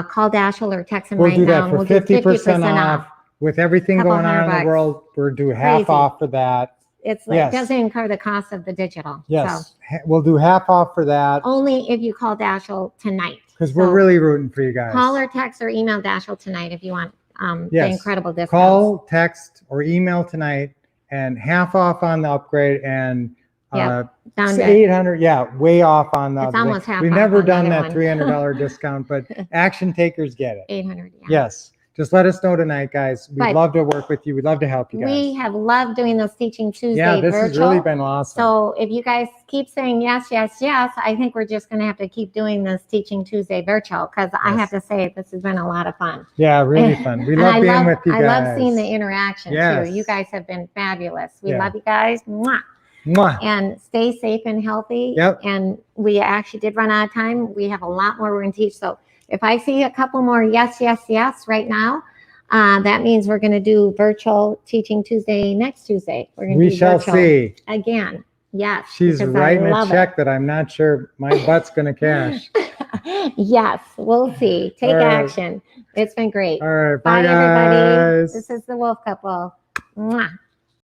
Speaker 1: call Dashiell or text him
Speaker 2: We'll
Speaker 1: right
Speaker 2: do
Speaker 1: now.
Speaker 2: that for 50% off. With everything
Speaker 1: Couple
Speaker 2: going on in
Speaker 1: $100.
Speaker 2: the world, we're do half
Speaker 1: Crazy.
Speaker 2: off for that.
Speaker 1: It's like,
Speaker 2: Yes.
Speaker 1: it doesn't incur the cost of the digital.
Speaker 2: Yes,
Speaker 1: So
Speaker 2: we'll do half off for that
Speaker 1: only if you call Dashiell tonight.
Speaker 2: because we're really rooting for you guys.
Speaker 1: Call or text or email Dashiell tonight if you want the
Speaker 2: Yes.
Speaker 1: incredible discounts.
Speaker 2: Call, text, or email tonight, and half off on the upgrade, and
Speaker 1: Yep, down to
Speaker 2: 800. Yeah, way off on the.
Speaker 1: It's almost half
Speaker 2: We've
Speaker 1: off
Speaker 2: never
Speaker 1: on the
Speaker 2: done
Speaker 1: other
Speaker 2: that
Speaker 1: one.
Speaker 2: $300 discount, but action takers get it.
Speaker 1: 800. Yeah.
Speaker 2: Yes, just let us know tonight, guys. We'd
Speaker 1: But
Speaker 2: love to work with you. We'd love to help you guys.
Speaker 1: We have loved doing those Teaching Tuesday
Speaker 2: Yeah, this has
Speaker 1: virtual.
Speaker 2: really been awesome.
Speaker 1: So if you guys keep saying yes, yes, yes, I think we're just going to have to keep doing this Teaching Tuesday virtual because I have to say this has been a lot of fun.
Speaker 2: Yeah, really fun. We
Speaker 1: And
Speaker 2: love being with you guys.
Speaker 1: I love seeing the interaction
Speaker 2: Yes.
Speaker 1: too. You guys have been fabulous. We
Speaker 2: Yeah.
Speaker 1: love you guys. Mwah.
Speaker 2: Mwah.
Speaker 1: And stay safe and healthy.
Speaker 2: Yep.
Speaker 1: And we actually did run out of time. We have a lot more we're going to teach. So if I see a couple more yes, yes, yes right now, that means we're going to do virtual Teaching Tuesday next Tuesday. We're going to
Speaker 2: We
Speaker 1: do
Speaker 2: shall
Speaker 1: virtual
Speaker 2: see.
Speaker 1: again. Yes.
Speaker 2: She's
Speaker 1: because I
Speaker 2: writing a
Speaker 1: love
Speaker 2: check that I'm not sure my butt's going to cash.
Speaker 1: it. Yes, we'll see. Take
Speaker 2: All right.
Speaker 1: action. It's been great.
Speaker 2: All right.
Speaker 1: Bye,
Speaker 2: Bye,
Speaker 1: everybody.
Speaker 2: guys.
Speaker 1: This is the Wolff couple. Mwah.